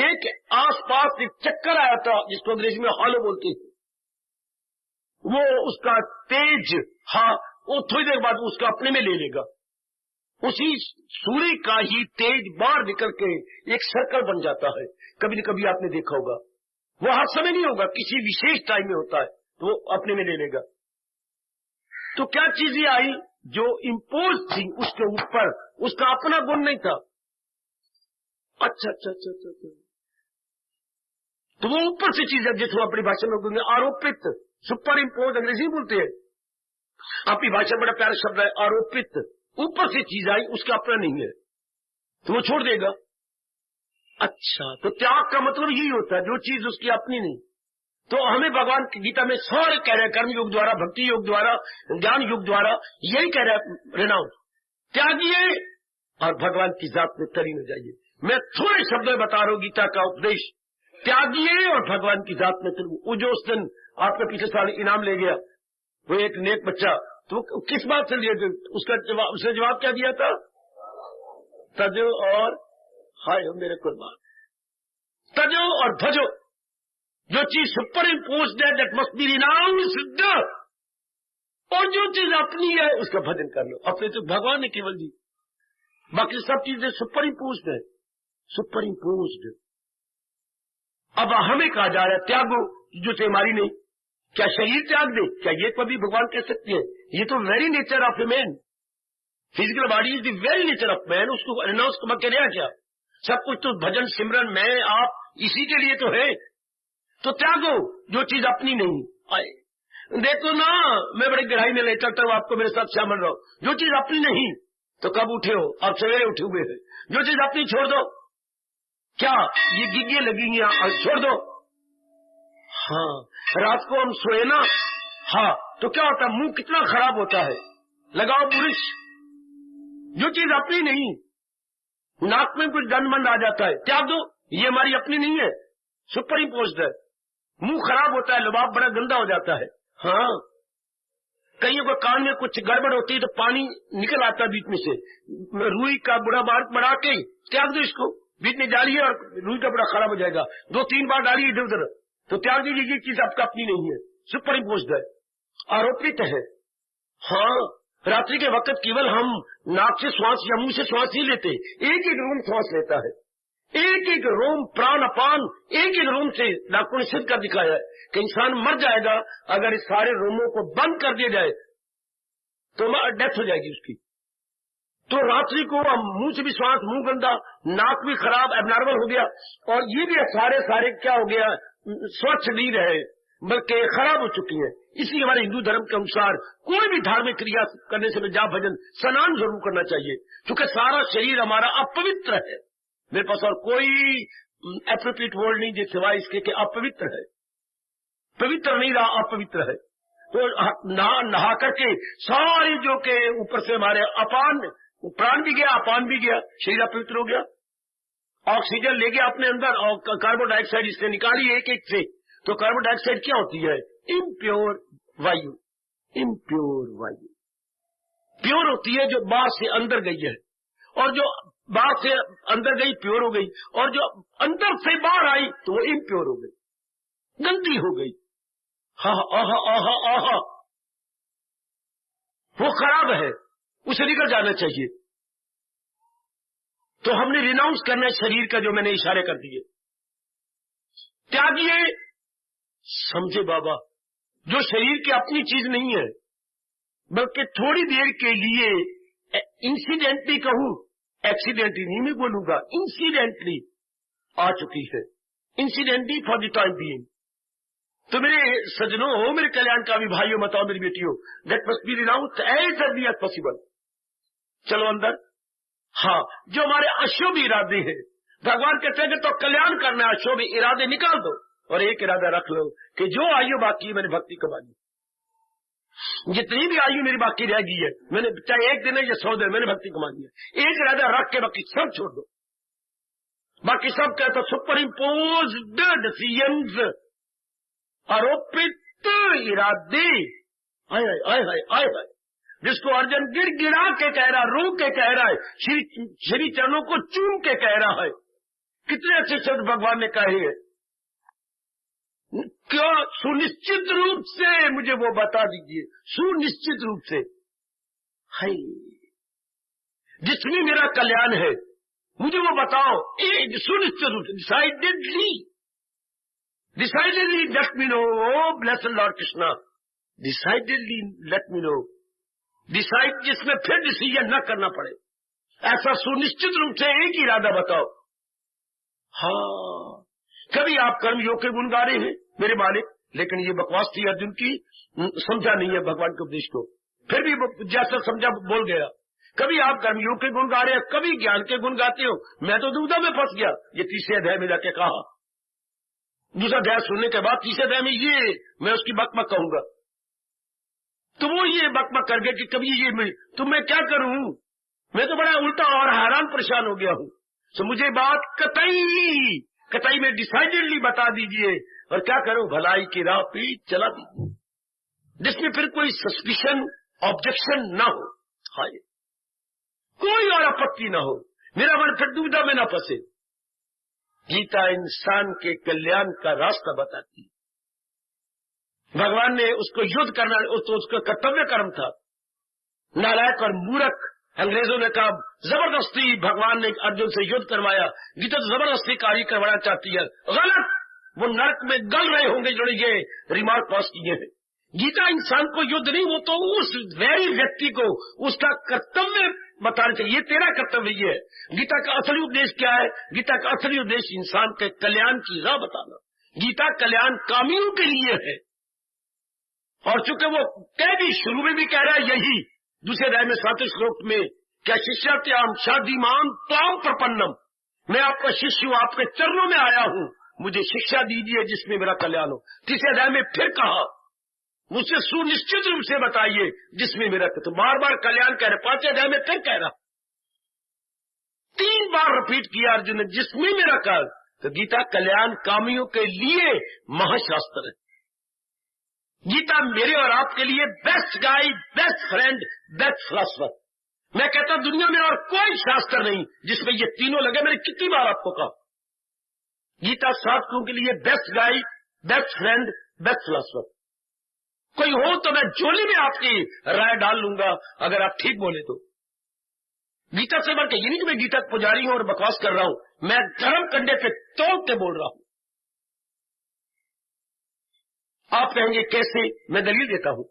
एक आसपास एक चक्कर आया था जिसको अंग्रेजी में हॉलो बोलते हैं, वो उसका तेज, हाँ, वो थोड़ी देर बाद उसका अपने में ले लेगा। उसी सूर्य का ही तेज बाहर निकल के एक सर्कल बन जाता है। कभी न कभी आपने देखा होगा, वो हर समय नहीं होगा, किसी विशेष टाइम में होता है, तो वो अपने में ले लेगा। तो क्या चीजें आई जो इम्पोज थी उसके ऊपर, उसका अपना गुण नहीं था। अच्छा अच्छा अच्छा अच्छा, तो वो ऊपर से चीज है जिसको अपनी भाषा में बोलेंगे आरोपित, सुपर इम्पोज अंग्रेजी बोलते हैं। आपकी भाषा बड़ा प्यारा शब्द है आरोपित। ऊपर से चीज आई, उसका अपना नहीं है, तो वो छोड़ देगा। अच्छा, तो त्याग का मतलब यही होता है, जो चीज उसकी अपनी नहीं। तो हमें भगवान की गीता में सारे कह रहे हैं, कर्म योग द्वारा, भक्ति योग द्वारा, ज्ञान योग द्वारा, यही कह रहा है रिनाउंस, त्यागिए और भगवान की जात में तरी न जाइए। मैं थोड़े शब्दों में बता रहा हूं गीता का उपदेश, त्यागिए और भगवान की जात में तरी। वो जो उस दिन आपने पिछले साल इनाम ले गया, वो एक नेक बच्चा, तो किस बात से लिए थे? उसने जवाब क्या दिया था? तजो और हाय मेरे कुर्बान, तजो और भजो। जो चीज सुपर इम्पोज्ड है दैट मस्ट बी रिनाउंस्ड, और जो चीज अपनी है उसका भजन कर लो। अपने तो भगवान ने केवल दी, बाकी सब चीजें सुपर इम्पोज्ड है, सुपर इम्पोज्ड। अब हमें कहा जा रहा है त्यागो जो हमारी नहीं। क्या शरीर त्याग दे? क्या ये कभी भगवान कह सकते हैं? ये तो very nature of a man, physical body is the very nature of man. उसको अनाउंस कह रहा क्या? सब कुछ तो भजन सिमरन मैं आप इसी के लिए तो है। तो त्यागो जो चीज अपनी नहीं आए। देखो ना, मैं बड़ी गहराई में ले चलता हूं आपको, मेरे साथ शामिल रहो। जो चीज अपनी नहीं तो कब उठे हो? आप सवेरे उठे हुए हैं। जो चीज अपनी छोड़ दो, क्या ये गिग्गियां लगेंगी? छोड़ दो। हाँ, रात को हम सोए ना, हाँ, तो क्या होता है? मुंह कितना खराब होता है, लगाओ बुरिश। जो चीज अपनी नहीं, नाक में कुछ गंदमंद आ जाता है, त्याग दो, ये हमारी अपनी नहीं है, सुपर इम्पोज्ड है। मुंह खराब होता है, लबाब बड़ा गंदा हो जाता है। हाँ, कईयों को कान में कुछ गड़बड़ होती है तो पानी निकल आता है बीच में से, रुई का बुरा बार बढ़ा के त्याग दो इसको, बीच में डालिए और रुई का बुरा खराब हो जाएगा। 2-3 बार डालिए इधर उधर, तो त्याग दीजिए। ये चीज आपका अपनी नहीं है, सुपर इम्पोज्ड है, आरोपित है। हाँ, रात्रि के वक्त केवल हम नाक से श्वास या मुंह से श्वास ही लेते, एक एक रोम श्वास लेता है, एक एक रोम प्राण अपान, एक एक रोम से डॉक्टर ने सिद्ध कर दिखाया है कि इंसान मर जाएगा अगर इस सारे रोमों को बंद कर दिया जाए तो डेथ हो जाएगी उसकी। तो रात्रि को मुंह से भी श्वास, मुंह गंदा, नाक भी खराब, एबनॉर्मल हो गया, और ये भी सारे क्या हो गया, स्वच्छ नहीं रहे बल्कि खराब हो चुकी है। इसलिए हमारे हिंदू धर्म के अनुसार कोई भी धार्मिक क्रिया करने से जा भजन स्नान जरूर करना चाहिए, क्योंकि सारा शरीर हमारा अपवित्र है। मेरे पास और कोई एप्रोप्रिएट वर्ड नहीं जिस सिवाय इसके कि अपवित्र है, पवित्र नहीं रहा, अपवित्र है। तो नहा करके सारी जो के ऊपर से हमारे अपान प्राण भी गया, अपान भी गया, शरीर अपवित्र हो गया, ऑक्सीजन ले गया अपने अंदर और कार्बन डाइऑक्साइड इससे निकाली एक एक से। तो कार्बन डाइऑक्साइड क्या होती है? इम्प्योर वायु। इम्प्योर वायु प्योर होती है जो बाहर से अंदर गई है, और जो बाहर से अंदर गई प्योर हो गई, और जो अंदर से बाहर आई तो वो इम्प्योर हो गई, गंदी हो गई। हा आहा आहा आहा, वो खराब है, उसे निकल जाना चाहिए। तो हमने रिनाउंस करना है शरीर का, जो मैंने इशारे कर दिए, त्यागिए। समझे बाबा, जो शरीर की अपनी चीज नहीं है बल्कि थोड़ी देर के लिए इंसिडेंटली कहूं, एक्सीडेंटली नहीं मैं बोलूंगा, इंसिडेंटली आ चुकी है, incidentally for the time being. तो मेरे सजनों, मेरे कल्याणकामी भाइयों, बताओ मेरी बेटियों, that must be renounced as early as possible. चलो अंदर। हाँ, जो हमारे अशुभ इरादे हैं, भगवान कहते हैं कि तो कल्याण करना है, अशुभ इरादे निकाल दो और एक इरादा रख लो कि जो आयु बाकी है मैंने भक्ति कमानी, जितनी भी आयु मेरी बाकी रह गई है, मैंने चाहे एक दिन है या 100 दिन, मैंने भक्ति कमानी है। एक इरादा रख के बाकी सब छोड़ दो। बाकी सब कहते सुपर इम्पोज्ड डिसीजंस, आरोपित इरादे, आय आय आय आय आय, जिसको अर्जुन गिड़ा के कह रहा, रो के कह रहा है, श्री चरणों को चूम के कह रहा है। कितने अच्छे शब्द भगवान ने कहे हैं। क्या सुनिश्चित रूप से मुझे वो बता दीजिए, सुनिश्चित रूप से है जिसमें मेरा कल्याण है, मुझे वो बताओ। सुनिश्चित रूप से, decidedly let me know, blessed lord Krishna, decidedly let me know. Decide जिसमें फिर डिसीजन न करना पड़े, ऐसा सुनिश्चित रूप से एक ही इरादा बताओ। हाँ, कभी आप कर्मयोग के गुण गा रहे हैं मेरे मालिक, लेकिन ये बकवास थी अर्जुन की, समझा नहीं है भगवान के उपदेश को, फिर भी जैसा समझा बोल गया। कभी आप कर्मयोग के गुण गा रहे हैं, कभी ज्ञान के गुण गाते हो। मैं तो दुविधा में फंस गया। ये तीसरे अध्याय में जाके कहा, दूसरा अध्याय सुनने के बाद तीसरे अध्याय में ये मैं उसकी बकबक कहूंगा, तो वो ये बकबक कर गया कि कभी ये तो मैं क्या करूं, मैं तो बड़ा उल्टा और हैरान परेशान हो गया हूं। तो मुझे बात कतई में डिसाइडेडली बता दीजिए, और क्या करूं, भलाई की राह पे चला दीजिए, जिसमें फिर कोई सस्पिशन, ऑब्जेक्शन ना हो, हाय कोई और आपत्ति ना हो, मेरा मन फिर दुविधा में ना फंसे। गीता इंसान के कल्याण का रास्ता बताती है। भगवान ने उसको युद्ध करना, तो उसका कर्तव्य कर्म था। नालायक और मूर्ख अंग्रेजों ने कहा, जबरदस्ती भगवान ने अर्जुन से युद्ध करवाया, गीता तो जबरदस्ती कार्य करवाना चाहती है, गलत, वो नरक में गल रहे होंगे जो ये रिमार्क पास किए हैं। गीता इंसान को युद्ध नहीं, वो तो उस वैरी व्यक्ति को उसका कर्तव्य बताना चाहिए, ये तेरा कर्तव्य ये है। गीता का असली उद्देश्य क्या है? गीता का असली उद्देश्य इंसान के कल्याण की राह बताना। गीता कल्याण कामियों के लिए है, और चूंकि वो कह भी शुरू में भी कह रहा है यही, दूसरे अध्याय में 7वें श्लोक में, क्या शिष्यात्याम शादीमान त्वाम प्रपन्नम, मैं आपका शिष्य हूं, आपके चरणों में आया हूं, मुझे शिक्षा दीजिए जिसमें मेरा कल्याण हो। तीसरे अध्याय में फिर कहा, मुझसे सुनिश्चित रूप से बताइए जिसमें मेरा, तो बार बार कल्याण कह रहे। 5वें अध्याय में फिर कह रहा, 3 बार रिपीट किया अर्जुन ने, जिसमें मेरा कल। तो गीता कल्याण कामियों के लिए महाशास्त्र है। गीता मेरे और आपके लिए best guide, best friend, best philosopher. मैं कहता दुनिया में और कोई शास्त्र नहीं जिसमें ये तीनों लगे। मैंने कितनी बार आपको कहा, गीता साधकों के लिए best guide, best friend, best philosopher. कोई हो तो मैं झोली में आपकी राय डाल लूंगा, अगर आप ठीक बोले तो। गीता से बढ़ के ये नहीं कि मैं गीता पुजारी हूं और बकवास कर रहा हूं, मैं धर्म कंडे पे तोड़ के बोल रहा हूं। आप कहेंगे कैसे? मैं दलील देता हूं।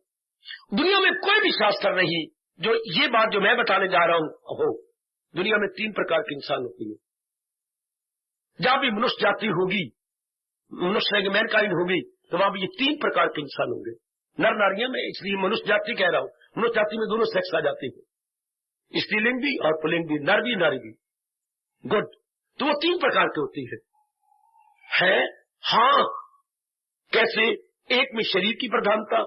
दुनिया में कोई भी शास्त्र नहीं जो ये बात जो मैं बताने जा रहा हूं, दुनिया में 3 प्रकार के इंसान होती है। जहां भी मनुष्य जाति होगी, मनुष्य मैनकाइंड होगी, तो वहां भी ये 3 प्रकार के इंसान होंगे, नर नारियां। में इसलिए मनुष्य जाति कह रहा हूं, मनुष्य जाति में दोनों सेक्स आ जाते हैं, स्त्रीलिंग भी और पुल्लिंग भी, नर भी नारी भी। गुड। तो वो 3 प्रकार की होती है। हाँ, कैसे? एक में शरीर की प्रधानता,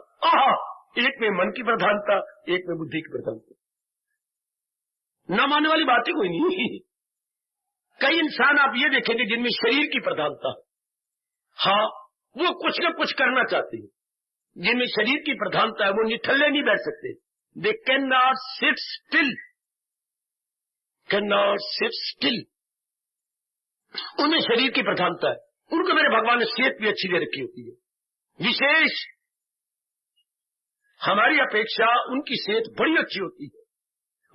एक में मन की प्रधानता, एक में बुद्धि की प्रधानता। न मानने वाली बात ही कोई नहीं। कई इंसान आप ये देखेंगे जिनमें शरीर की प्रधानता है, हाँ, वो कुछ न कुछ करना चाहते हैं। जिनमें शरीर की प्रधानता है वो निठल्ले नहीं बैठ सकते। They can not sit still, can not sit still. उनमें शरीर की प्रधानता है। उनको मेरे भगवान ने सेहत भी अच्छी दे रखी होती है, विशेष हमारी अपेक्षा उनकी सेहत बड़ी अच्छी होती है।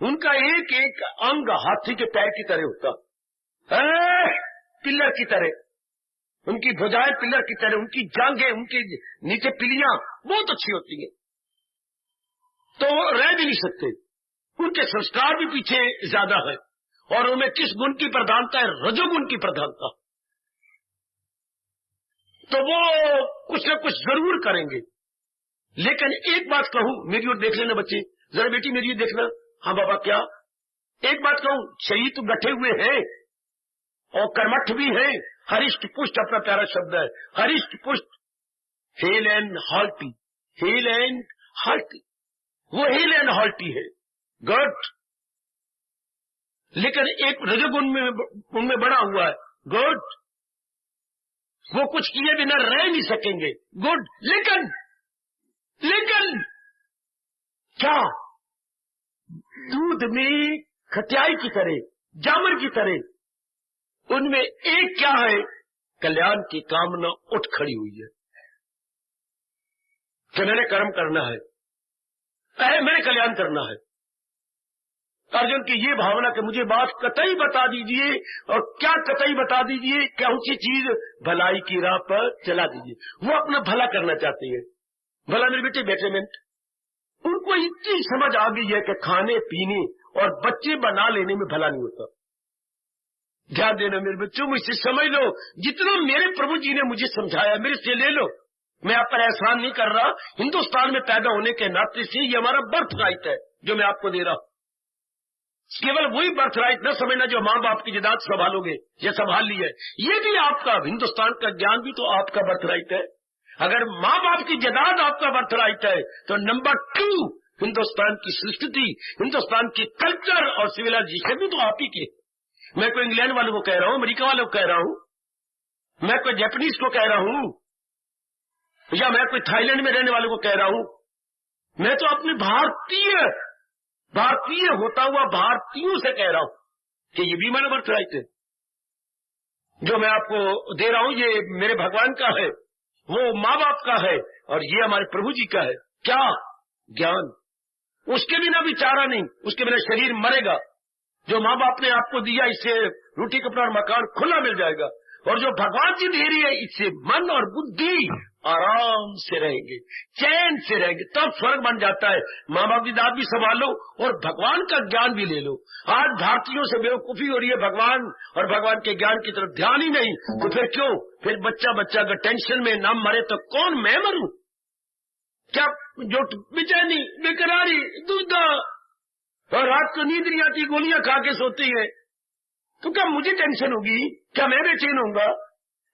उनका एक एक अंग हाथी के पैर की तरह होता है, पिल्लर की तरह। उनकी भुजाएं पिल्लर की तरह, उनकी जांघें, उनके नीचे पिलियां बहुत अच्छी होती हैं, तो रह भी नहीं सकते। उनके संस्कार भी पीछे ज्यादा है, और उनमें किस गुण की प्रधानता है? रजोगुण की प्रधानता। तो वो कुछ न कुछ जरूर करेंगे। लेकिन एक बात कहूं, मेरी ओर देख लेना बच्चे, जरा बेटी मेरी देखना। हाँ बाबा, क्या? एक बात कहूं, शरीर तो गठे हुए हैं और कर्मठ भी है। हरिष्ट पुष्ट अपना प्यारा शब्द है, हरिष्ट पुष्ट, हेल एंड हॉल्टी, हेल एंड हॉल्टी। वो हेल एंड हॉल्टी है, गुड। लेकिन एक रजोगुण में उनमें बड़ा हुआ है, गुड। वो कुछ किए बिना रह नहीं सकेंगे, गुड। लेकिन क्या? दूध में खटियाई की तरह, जामर की तरह उनमें एक क्या है? कल्याण की कामना उठ खड़ी हुई है कि मैंने कर्म करना है, मैंने कल्याण करना है। अर्जुन की ये भावना कि मुझे बात कतई बता दीजिए, और क्या कतई बता दीजिए, क्या ऊंची चीज भलाई की राह पर चला दीजिए। वो अपना भला करना चाहती है। भला मेरे बेटे, बेटरमेंट। उनको इतनी समझ आ गई है कि खाने पीने और बच्चे बना लेने में भला नहीं होता। ध्यान देना मेरे बच्चों, मुझसे समझ लो, जितना मेरे प्रभु जी ने मुझे समझाया मेरे से ले लो। मैं आप पर एहसान नहीं कर रहा। हिंदुस्तान में पैदा होने के नाते से ये हमारा बर्थ राइट है जो मैं आपको दे रहा हूं। केवल वही बर्थ राइट न समझना जो माँ बाप की जायदाद संभालोगे या संभाल ली है, ये भी आपका, हिंदुस्तान का ज्ञान भी तो आपका बर्थ राइट है। अगर माँ बाप की जायदाद आपका बर्थ राइट है, तो नंबर 2 हिंदुस्तान की संस्कृति, हिंदुस्तान की कल्चर और सिविलाइजेशन भी तो आप ही के। मैं कोई इंग्लैंड वालों को कह रहा हूं, अमेरिका वालों को कह रहा हूं, मैं कोई जापानीज को कह रहा हूं, या मैं कोई थाईलैंड में रहने वालों को कह रहा हूं। मैं तो अपने भारतीय होता हुआ भारतीयों से कह रहा हूं कि ये भी मेरा बर्थ राइट है। जो मैं आपको दे रहा हूं ये मेरे भगवान का है, वो माँ बाप का है, और ये हमारे प्रभु जी का है। क्या? ज्ञान। उसके बिना भी चारा नहीं, उसके बिना शरीर मरेगा। जो माँ बाप ने आपको दिया, इससे रोटी कपड़ा और मकान खुला मिल जाएगा, और जो भगवान जी दे रही है, इससे मन और बुद्धि आराम से रहेंगे, चैन से रहेंगे, तब स्वर्ग बन जाता है। माँ बाप की दाद भी संभालो और भगवान का ज्ञान भी ले लो। आज भारतीयों से बेवकूफी हो रही है, भगवान और भगवान के ज्ञान की तरफ ध्यान ही नहीं। तो फिर क्यों? फिर बच्चा अगर टेंशन में ना मरे तो कौन? मैं मरूं क्या? जो बेचैनी, बेकरारी, दुविधा और रात को नींद नहीं आती, गोलियां खा के सोती है, तो क्या मुझे टेंशन होगी? क्या मैं बेचैन होऊंगा?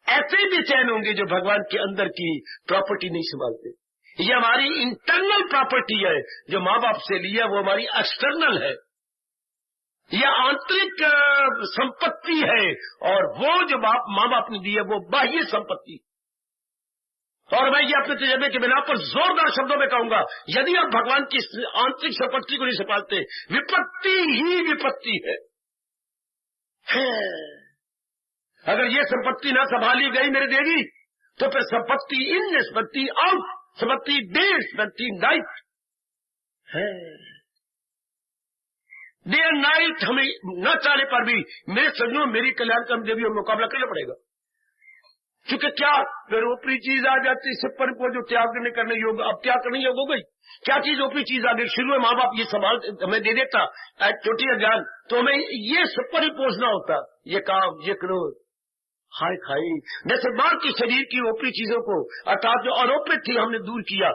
ऐसे ही बेचैन होंगे जो भगवान के अंदर की प्रॉपर्टी नहीं संभालते। ये हमारी इंटरनल प्रॉपर्टी है, जो माँ बाप से लिया वो हमारी एक्सटर्नल है, यह आंतरिक संपत्ति है, और वो जो माँ बाप ने दी है वो बाह्य संपत्ति। और मैं ये अपने तजर्बे के बिना पर जोरदार शब्दों में कहूंगा, यदि आप भगवान की आंतरिक संपत्ति को नहीं संभालते, विपत्ति ही विपत्ति है। अगर ये संपत्ति ना संभाली गई मेरे देवी, तो फिर संपत्ति इन, संपत्ति आउट, संपत्ति डे, संपत्ति नाइट है। डे एंड नाइट हमें न चाहने पर भी मेरे सज्जनों, मेरी कल्याण का देवियों मुकाबला करना पड़ेगा। चूंकि क्या फिर ऊपरी चीज आ जाती, सिपर को जो त्याग करने योग, अब क्या करने योग हो गई, क्या चीज ऊपरी चीज आ गई। शुरू में माँ बाप ये संभाल हमें दे देता छोटी ज्ञान, तो हमें ये सिपर ही पोषना होता, ये काम, ये क्रोध, हाय खाई। जैसे बाहर की शरीर की ऊपरी चीजों को अर्थात जो आरोपित थी हमने दूर किया,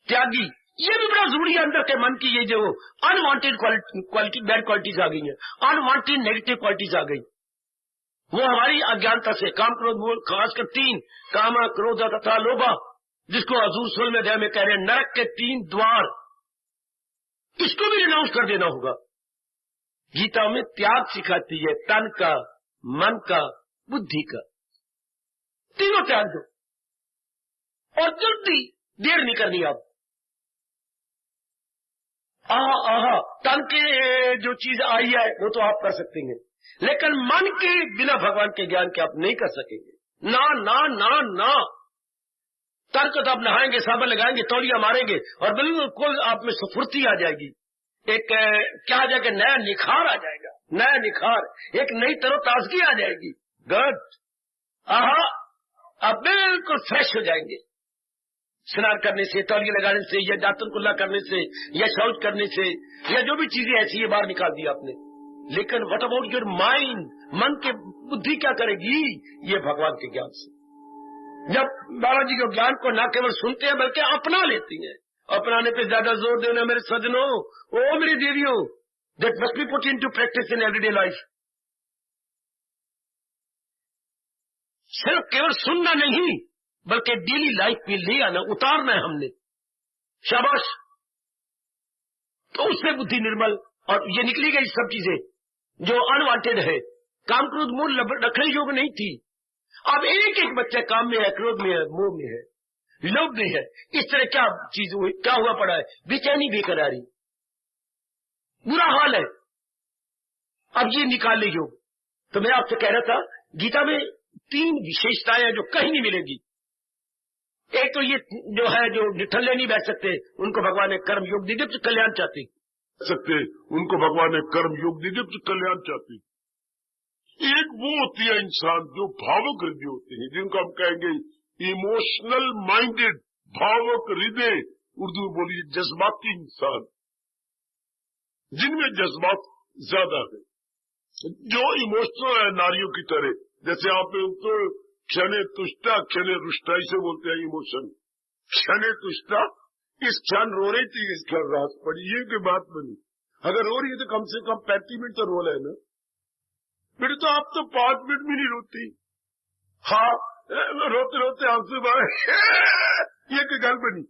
त्यागी। ये भी बड़ा जरूरी है अंदर के मन की, ये जो अनवांटेड क्वालिटी बैड क्वालिटीज आ गई है, अनवांटेड नेगेटिव क्वालिटीज आ गई, वो हमारी अज्ञानता से, काम क्रोध मोह, खासकर 3 काम क्रोध तथा लोभा, जिसको हजूर सल्लल्लाहु अलैहि वसल्लम में कह रहे हैं नरक के 3 द्वार, इसको भी रिनाउंस कर देना होगा। गीता में त्याग सिखाती है, तन का, मन का, बुद्धि का, तीनों त्याग दो और जल्दी, देर नहीं करनी। आप तन के जो चीज आई है वो तो आप कर सकते हैं, लेकिन मन के बिना भगवान के ज्ञान के आप नहीं कर सकेंगे। ना ना ना ना, तन को तो आप नहाएंगे, साबुन लगाएंगे, तौलिया मारेंगे और बिल्कुल आप में स्फूर्ति आ जाएगी, एक क्या आ जाएगा, नया निखार आ जाएगा, नया निखार, एक नई तरोताजगी आ जाएगी। गुड, आप बिल्कुल फ्रेश हो जाएंगे स्नान करने से, तौलिया लगाने से, या दातन कुल्ला करने से, या शौच करने से, या जो भी चीजें ऐसी है बाहर निकाल दी आपने। लेकिन व्हाट अबाउट योर माइंड, मन के बुद्धि क्या करेगी, ये भगवान के ज्ञान से। जब बाबा जी के ज्ञान को न केवल सुनते हैं बल्कि अपना लेती हैं, अपनाने पे ज्यादा जोर देना मेरे सजनों, ओ मेरी देवियों, that must B put into practice in everyday life. सिर्फ केवल सुनना नहीं बल्कि डेली लाइफ में ले आना, उतारना है हमने, शाबाश। तो उससे बुद्धि निर्मल, और ये निकली गई सब चीजें जो अनवांटेड है, काम क्रोध मोह रखने योग नहीं थी। अब एक एक बच्चा काम में है, क्रोध में है, मोह में है, लोभ में है, इस तरह क्या चीज हुई, क्या हुआ पड़ा है, बेचैनी बेकरारी, बुरा हाल है। अब ये निकाल ले योग। तो मैं आपसे कह रहा था, गीता में 3 विशेषताएं जो कहीं नहीं मिलेगी। एक तो ये जो है, जो निठल्ले नहीं बैठ सकते, उनको भगवान ने कर्म योग दे दिया तो कल्याण चाहते सकते, उनको भगवान ने कर्म योग दे दिया तो कल्याण चाहते। एक वो होती है इंसान जो भावुक हृदय होते हैं, जिनको हम कहेंगे इमोशनल माइंडेड, भावुक हृदय, उर्दू में बोलिए जज्बाती इंसान, जिनमें जज्बात ज्यादा है, जो इमोशनल है नारियों की तरह। जैसे आप तो क्षणे तुष्टा क्षणे रुष्टा इसे बोलते हैं इमोशन। क्षणे तुष्टा, इस क्षण रो रही थी, इस क्षण रात पड़ी, ये की बात बनी। अगर रो रही है तो कम से कम 35 मिनट तो रो लेना, फिर तो आप तो 5 मिनट भी नहीं रोती। हाँ, रोते रोते आंसू बहे, ये की गल बनी।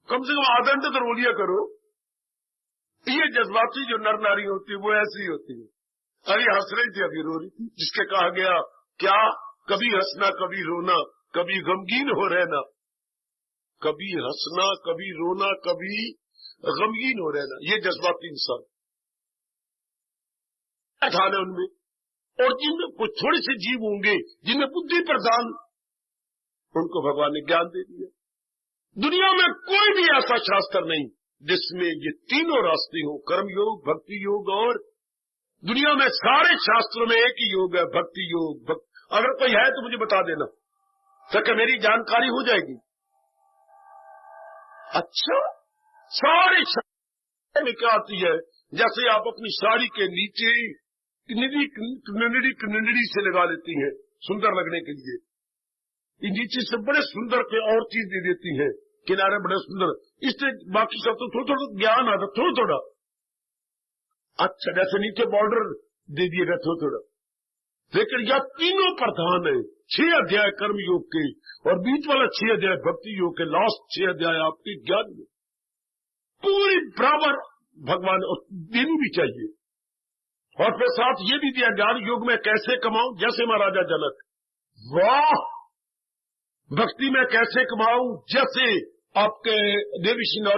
कम से कम आधा घंटे तो रो लिया करो। ये जज्बाती जो नर नारी होती है वो ऐसी होती है। अरे हंस रही थी, अभी रो रही थी, जिसके कहा गया क्या, कभी हंसना कभी रोना, कभी गमगीन हो रहना, कभी हंसना कभी रोना, कभी गमगीन हो रहना, ये जज्बाती इंसान था ना उनमें। और जिनमें कुछ थोड़े से जीव होंगे जिनमें बुद्धि प्रधान, उनको भगवान ने ज्ञान दे दिया। दुनिया में कोई भी ऐसा शास्त्र नहीं जिसमें ये तीनों रास्ते हो, कर्म योग, भक्ति योग, और दुनिया में सारे शास्त्रों में एक ही योग है, भक्ति योग। अगर कोई है तो मुझे बता देना, ताकि मेरी जानकारी हो जाएगी। अच्छा, सारे शास्त्रों में क्या आती है, जैसे आप अपनी साड़ी के नीचे कनड़ी से लगा लेती हैं सुंदर लगने के लिए, नीचे से बड़े सुंदर के और चीज दे देती है, किनारे बड़े सुंदर, इससे बाकी सब तो थोड़ा थोड़ा ज्ञान आता, थोड़ा थोड़ा। अच्छा, जैसे नीचे बॉर्डर दे दिएगा थोड़ा थोड़ा, लेकिन यह तीनों प्रधान है। 6 अध्याय कर्म योग के और बीच वाला 6 अध्याय भक्ति योग के, लास्ट 6 अध्याय आपके ज्ञान में पूरी बराबर भगवान देनी भी चाहिए। और फिर साथ ये भी दिया ज्ञान योग में कैसे कमाऊं, जैसे महाराजा जनक, वाह, भक्ति में कैसे कमाऊं जैसे आपके देवी सिंह,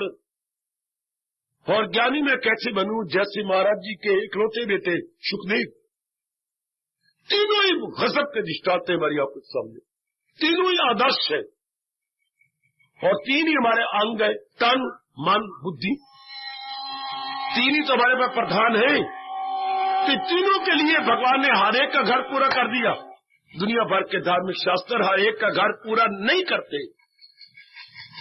और ज्ञानी में कैसे बनूं जैसे महाराज जी के इकलौते बेटे सुखदेव। तीनों ही गजब के दृष्टांत है हमारी आपके सामने, तीनों ही आदर्श है, और 3 ही हमारे अंग है, तन मन बुद्धि, 3 ही तो हमारे पास प्रधान है। तो तीनों के लिए भगवान ने हर एक का घर पूरा कर दिया। दुनिया भर के धार्मिक शास्त्र हर एक का घर पूरा नहीं करते।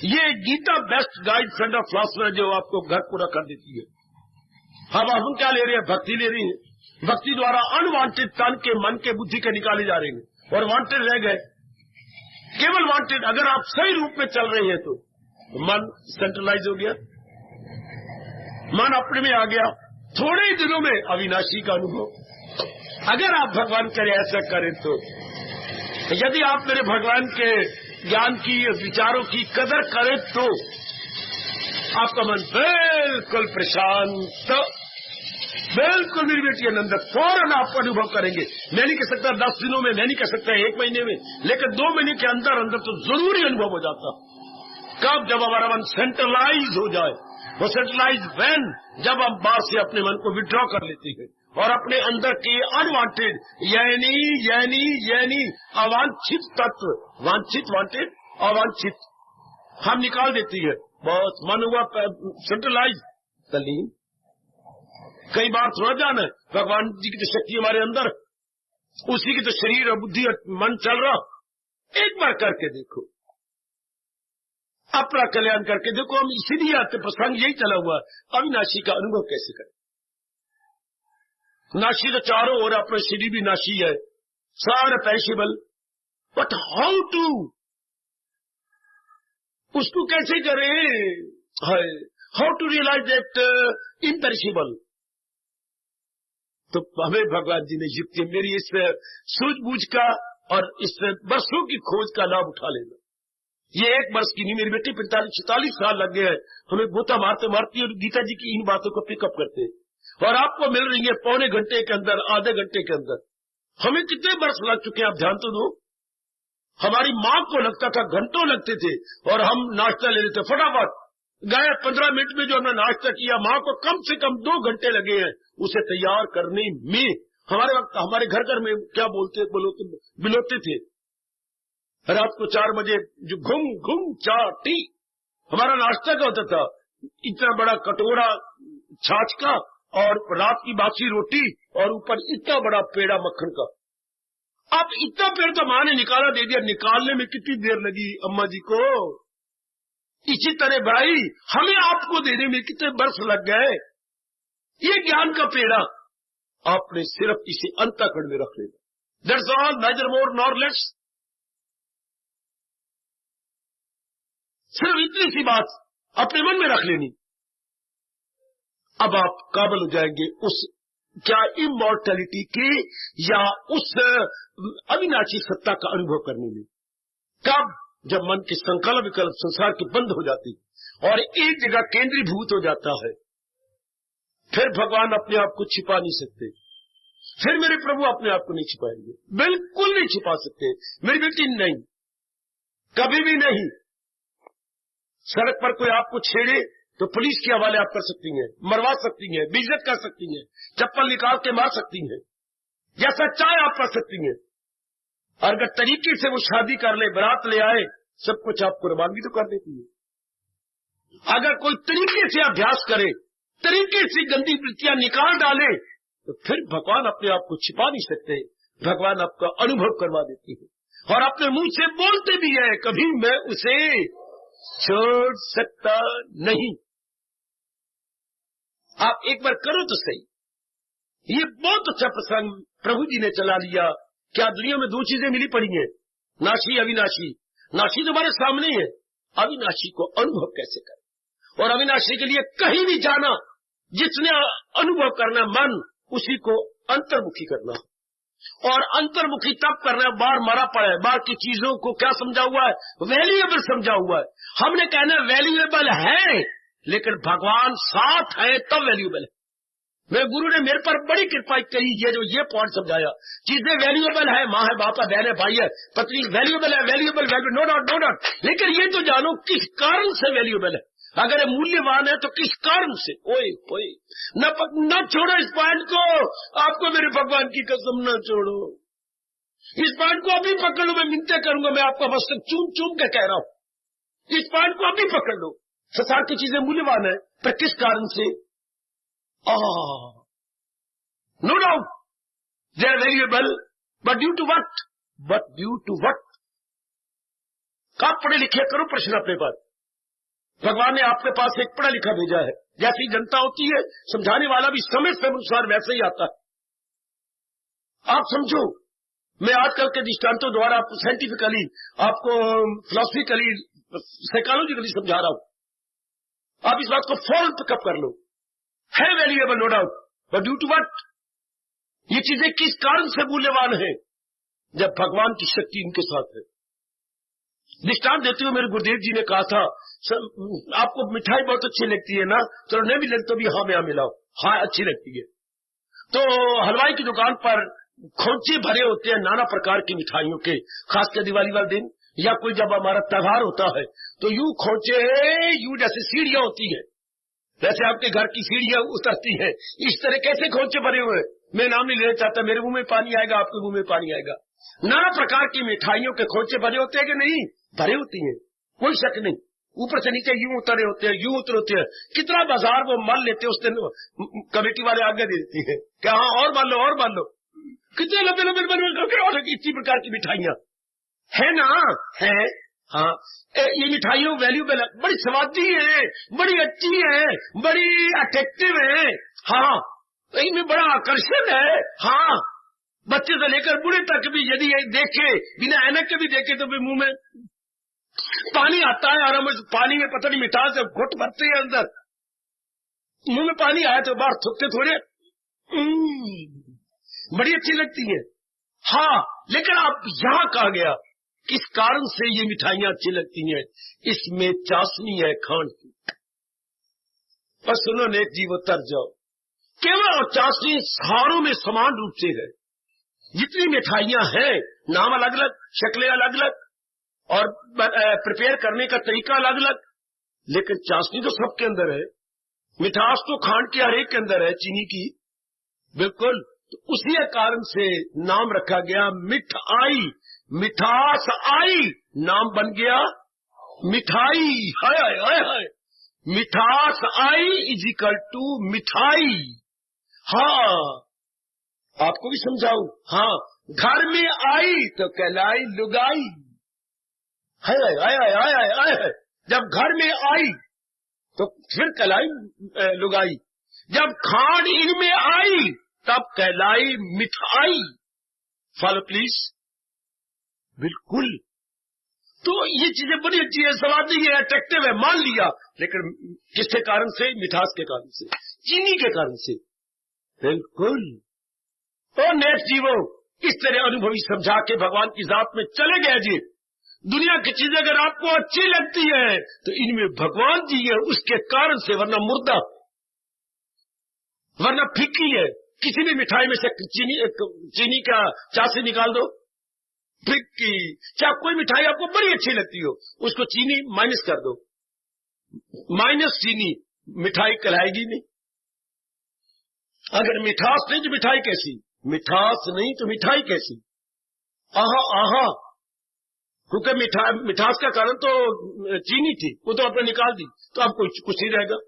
ये Gita best guide friend of philosopher जो आपको घर पूरा कर देती है। हम क्या ले रहे हैं? भक्ति ले रही है। भक्ति द्वारा अनवांटेड तन के, मन के, बुद्धि के निकाले जा रहे हैं और वांटेड रह गए। केवल वांटेड। अगर आप सही रूप में चल रहे हैं तो मन सेंट्रलाइज हो गया, मन अपने में आ गया। थोड़े ही दिनों में अविनाशी का अनुभव। अगर आप भगवान करे ऐसा करें तो, यदि आप मेरे भगवान के ज्ञान की, विचारों की कदर करें तो आपका मन बिल्कुल प्रशांत, बिल्कुल निर्विटी आनंद फौरन आप अनुभव करेंगे। मैं नहीं कह सकता 10 दिनों में, मैं नहीं कह सकता 1 महीने में, लेकिन 2 महीने के अंदर अंदर तो जरूरी अनुभव हो जाता। कब? जब हमारा मन सेंट्रलाइज हो जाए। वो सेंट्रलाइज वैन, जब हम बाहर से अपने मन को विड्रॉ कर लेते हैं और अपने अंदर के अनवांटेड यानी अवांछित तत्व, वांछित वांटेड अवांछित हम निकाल देती है। बस मन हुआ सेंट्रलाइज, तलीन। कई बार थोड़ा जाना है, भगवान जी की तो शक्ति हमारे अंदर, उसी की तो शरीर और बुद्धि और मन चल रहा। एक बार करके देखो, अपना कल्याण करके देखो। हम इसीलिए आते, प्रसंग यही चला हुआ। अविनाशी का अनुभव कैसे करें? नाशी तो चारों ओर, अपना शरीर भी नाशी है, सारा पैशेबल, बट हाउ टू, उसको कैसे करें? How to realise that imperishable? तो हमें भगवान जी ने युक्ति, मेरी इस सूझबूझ का और इस वर्षों की खोज का लाभ उठा लेना। ये 1 वर्ष की नहीं, मेरी बेटी 45-46 साल लग गए हैं हमें गोता मारते मारती, और गीता जी की इन बातों को पिकअप करते हैं, और आपको मिल रही है पौने घंटे के अंदर, आधे घंटे के अंदर। हमें कितने वर्ष लग चुके हैं, आप ध्यान तो दो। हमारी माँ को लगता था घंटों लगते थे, और हम नाश्ता ले लेते फटाफट गए। 15 मिनट में जो हमने नाश्ता किया, माँ को कम से कम 2 घंटे लगे हैं उसे तैयार करने में। हमारे वक्त हमारे घर में क्या बिलोते थे। रात को 4 बजे जो घुम चाय टी, हमारा नाश्ता का होता था इतना बड़ा कटोरा छाछ का, और रात की बासी रोटी, और ऊपर इतना बड़ा पेड़ा मक्खन का। अब इतना पेड़ तो माँ ने निकाला, दे दिया। निकालने में कितनी देर लगी अम्मा जी को। इसी तरह भाई हमें आपको देने में कितने वर्ष लग गए। ये ज्ञान का पेड़ा आपने सिर्फ इसे अंतःकरण में रख लेना। That's all, neither more nor less. सिर्फ इतनी सी बात अपने मन में रख लेनी। अब आप काबिल हो जाएंगे उस क्या इमॉर्टैलिटी की, या उस अविनाशी सत्ता का अनुभव करने में। कब? जब मन के संकल्प विकल्प संसार के बंद हो जाती और एक जगह केंद्रीभूत हो जाता है, फिर भगवान अपने आप को छिपा नहीं सकते। फिर मेरे प्रभु अपने आप को नहीं छिपाएंगे, बिल्कुल नहीं छिपा सकते। मेरी बेटी नहीं, कभी भी नहीं। सड़क पर कोई आपको छेड़े तो पुलिस के हवाले आप कर सकती हैं, मरवा सकती हैं, बेइज्जत कर सकती हैं, चप्पल निकाल के मार सकती हैं, जैसा चाहे आप कर सकती हैं। और अगर तरीके से वो शादी कर ले, बारात ले आए, सब कुछ आपको रवानगी तो कर देती है। अगर कोई तरीके से अभ्यास करे, तरीके से गंदी वृत्तियां निकाल डाले, तो फिर भगवान अपने आप को छिपा नहीं सकते। भगवान आपका अनुभव करवा देती है और अपने मुंह से बोलते भी है, कभी मैं उसे छोड़ सकता नहीं। आप एक बार करो तो सही। ये बहुत अच्छा प्रसंग प्रभु जी ने चला लिया। क्या दुनिया में 2 चीजें मिली पड़ी हैं, नाशी अविनाशी। नाशी तुम्हारे सामने है, अविनाशी को अनुभव कैसे करें। और अविनाशी के लिए कहीं भी जाना, जिसने अनुभव करना मन, उसी को अंतर्मुखी करना। और अंतर्मुखी तब करना है, बाहर मरा पड़ा है, बाहर की चीजों को क्या समझा हुआ है, वैल्यूएबल समझा हुआ है। हमने कहना वैल्यूएबल है, लेकिन भगवान साथ है तब वैल्यूएबल है। मेरे गुरु ने मेरे पर बड़ी कृपा करी, ये पॉइंट समझाया। चीजें वैल्यूएबल है, माँ है, बाप है, बहन है, भाई है, पत्नी वैल्यूएबल है, वैल्यूएबल नो डाउट। लेकिन ये तो जानो किस कारण से वैल्यूएबल है। अगर ये मूल्यवान है तो किस कारण से। ओए न छोड़ो इस पॉइंट को, आपको मेरे भगवान की कसम न छोड़ो इस पॉइंट को। अभी पकड़ लो, मैं मिन्नतें करूंगा, मैं आपका मस्तक चूम के कह रहा हूं। इस पॉइंट को अभी पकड़ लो। संसार की चीजें मूल्यवान है, पर किस कारण से? No doubt they are valuable, but due to what? But due to what? आप पढ़े लिखे करो प्रश्न अपने पास। भगवान ने आपके पास एक पढ़ा लिखा भेजा है। जैसी जनता होती है, समझाने वाला भी समय से अनुसार वैसे ही आता है। आप समझो, मैं आजकल के दृष्टांतों द्वारा आपको साइंटिफिकली, आपको फिलोसफिकली, साइकोलॉजिकली समझा रहा हूं। आप इस बात को फौरन पिकअप कर लो। है valuable, no doubt, but due to what? ये चीजें किस कारण से मूल्यवान है? जब भगवान की शक्ति इनके साथ है। दृष्टांत देते हुए मेरे गुरुदेव जी ने कहा था, आपको मिठाई बहुत अच्छी लगती है ना? चलो नहीं भी लगती तो भी हाँ में हाँ मिलाओ। हाँ अच्छी लगती है। तो हलवाई की दुकान पर खोंचे भरे होते हैं नाना प्रकार की मिठाइयों के, खासकर दिवाली वाले दिन या कोई जब हमारा त्योहार होता है तो यूं खोंचे, यूं जैसे सीढ़ियां होती है, जैसे आपके घर की सीढ़ियां उतरती है, इस तरह कैसे खोंचे भरे हुए। मैं नाम नहीं लेना चाहता, मेरे मुंह में पानी आएगा, आपके मुंह में पानी आएगा। नाना प्रकार की मिठाइयों के खोंचे भरे होते हैं कि नहीं? भरे होती हैं, कोई शक नहीं। ऊपर से नीचे यूं उतरे होते हैं, यूं उतरे होते हैं। कितना बाजार वो मल लेते हैं, उस दिन कमेटी वाले आगे दे देती है क्या हाँ और मान लो और मान लो। कितने लंबे लंबे और इसी प्रकार की मिठाइयां है ना? है हाँ। ये मिठाइयों वैल्यूबल है, बड़ी स्वादी है, बड़ी अच्छी है, बड़ी अट्रैक्टिव है। हाँ, इनमें बड़ा आकर्षण है। हाँ, बच्चे से लेकर बूढ़े तक भी यदि ये देखे, बिना ऐनक के भी देखे तो भी मुंह में पानी आता है। और हम पानी में पता नहीं मिठास से घुट भरते हैं, अंदर मुंह में पानी आया तो बाहर थूकते थोड़े, बड़ी अच्छी लगती है। हाँ, लेकिन आप यहां कहा गया किस कारण से ये मिठाइयां अच्छी लगती हैं? इसमें चाशनी है खांड की। बस सुनो नेक जीव उतर जाओ, केवल और चाशनी सारों में समान रूप से है। जितनी मिठाइयां हैं, नाम अलग अलग, शक्लें अलग अलग और प्रिपेयर करने का तरीका अलग अलग, लेकिन चाशनी तो सबके अंदर है। मिठास तो खांड के हर एक के अंदर है, चीनी की बिल्कुल। तो उसी कारण से नाम रखा गया मिठाई। मिठास आई, नाम बन गया मिठाई। हाय हाय हाय हाय, मिठास आई इज इक्वल टू मिठाई। हाँ, आपको भी समझाऊं। हाँ, घर में आई तो कहलाई लुगाई। हाय हाय हाय हाय हाय हाय हाय, जब घर में आई तो फिर कहलाई लुगाई। जब खांड इनमें आई तब कहलाई मिठाई। Follow please. बिल्कुल। तो ये चीजें बड़ी अच्छी है, स्वादी है, अट्रैक्टिव है, मान लिया। लेकिन किसके कारण से? मिठास के कारण से, चीनी के कारण से। बिल्कुल। तो नेक जीवो, इस तरह अनुभवी समझा के भगवान की जात में चले गए जी। दुनिया की चीजें अगर आपको अच्छी लगती है तो इनमें भगवान जी है उसके कारण से, वरना मुर्दा, वरना फीकी है। किसी भी मिठाई में से चीनी का चाशनी निकाल दो, फिक्की। चाहे कोई मिठाई आपको बड़ी अच्छी लगती हो, उसको चीनी माइनस कर दो, माइनस चीनी, मिठाई कहलाएगी नहीं। अगर मिठास नहीं तो मिठाई कैसी? मिठास नहीं तो मिठाई कैसी? आहा आहा, क्योंकि मिठास का कारण तो चीनी थी, वो तो आपने निकाल दी, तो आपको कुछ नहीं रहेगा।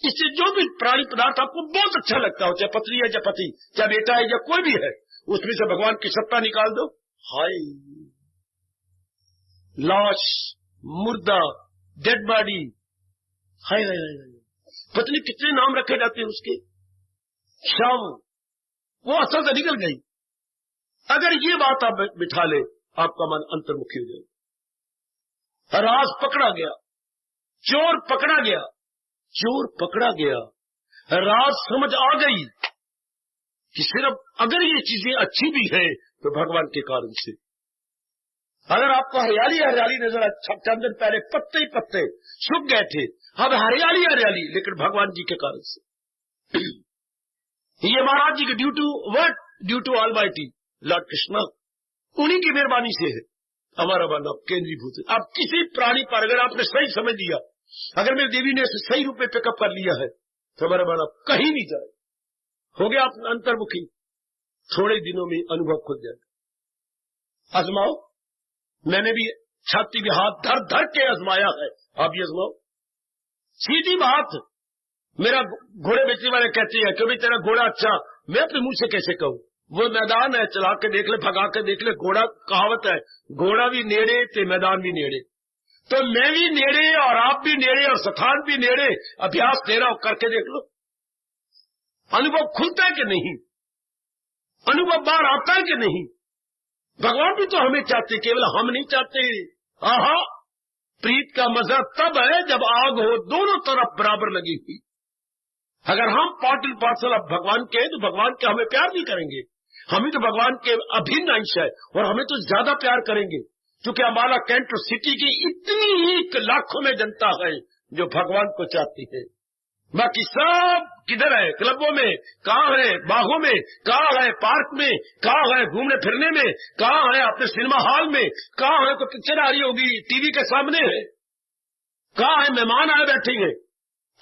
इससे जो भी प्राणी पदार्थ आपको बहुत अच्छा लगता हो, चाहे पत्नी है, चाहे पति, चाहे बेटा है, या कोई भी है, उसमें से भगवान की सत्ता निकाल दो। हाय, लाश, मुर्दा, डेड बॉडी, हाय हाय हाय, पत्नी कितने नाम रखे जाते हैं उसके। शाम, वो असल से निकल गई। अगर ये बात आप बिठा ले, आपका मन अंतर्मुखी हो जाए। राज पकड़ा गया, चोर पकड़ा गया, चोर पकड़ा गया, राज समझ आ गई कि सिर्फ अगर ये चीजें अच्छी भी है तो भगवान के कारण से। अगर आपको हरियाली हरियाली नजर आए, चंद दिन पहले पत्ते ही पत्ते सूख गए थे, अब हरियाली हरियाली, लेकिन भगवान जी के कारण से। ये महाराज जी के due to what? Due to almighty lord Krishna, उन्हीं की मेहरबानी से है हमारा बना केंद्रीभूत। अब किसी प्राणी पर अगर आपने सही समझ लिया, अगर मेरी देवी ने सही रूप में पिकअप कर लिया है तो हमारा बना कहीं नहीं जाए। हो गया आप अंतर्मुखी, थोड़े दिनों में अनुभव खुल जाएगा। आजमाओ, मैंने भी छाती में हाथ धर धर के आजमाया है, आप भी आजमाओ। सीधी बात, मेरा घोड़े बेचने वाले कहते हैं कि भाई तेरा घोड़ा अच्छा, मैं अपने मुंह से कैसे कहूं? वो मैदान है, चला के देख ले, भगा के देख ले। घोड़ा, कहावत है, घोड़ा भी नेड़े ते मैदान भी नेड़े। तो मैं भी नेड़े और आप भी नेड़े और स्थान भी नेड़े। अभ्यास तेरा करके देख लो, अनुभव खुलता है कि नहीं, अनुभव बाहर आता है कि नहीं। भगवान भी तो हमें चाहते, केवल हम नहीं चाहते। आहा, प्रीत का मजा तब है जब आग हो दोनों तरफ बराबर लगी हुई। अगर हम पाटिल पार्सल अब भगवान के हैं तो भगवान के हमें प्यार नहीं करेंगे। हम ही तो भगवान के अभिन्न अंश है और हमें तो ज्यादा प्यार करेंगे, क्योंकि हमारा कैंटर सिटी की इतनी ही लाखों में जनता है जो भगवान को चाहती है। बाकी सब किधर है? क्लबों में, कहाँ है? बागों में, कहाँ है? पार्क में, कहाँ है? घूमने फिरने में, कहाँ है? अपने सिनेमा हॉल में, कहाँ है? तो पिक्चर आ रही होगी, टीवी के सामने है, कहाँ है? मेहमान आए बैठेंगे।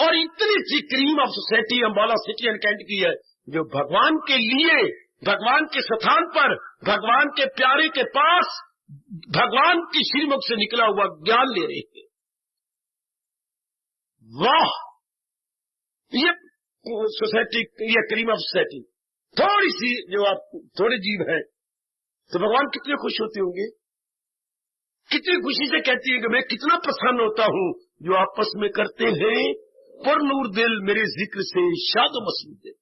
और इतनी सी cream of society Ambala city and cantt की है जो भगवान के लिए, भगवान के स्थान पर, भगवान के प्यारे के पास भगवान की श्रीमुख से निकला हुआ ज्ञान ले रही है। वाह, ये सोसाइटी, ये क्रीम ऑफ सोसाइटी थोड़ी सी, जो आप थोड़े जीव हैं तो भगवान कितने खुश होते होंगे, कितनी खुशी से कहती है कि मैं कितना प्रसन्न होता हूं जो आपस में करते हैं पर नूर दिल मेरे जिक्र से शादो मसूद।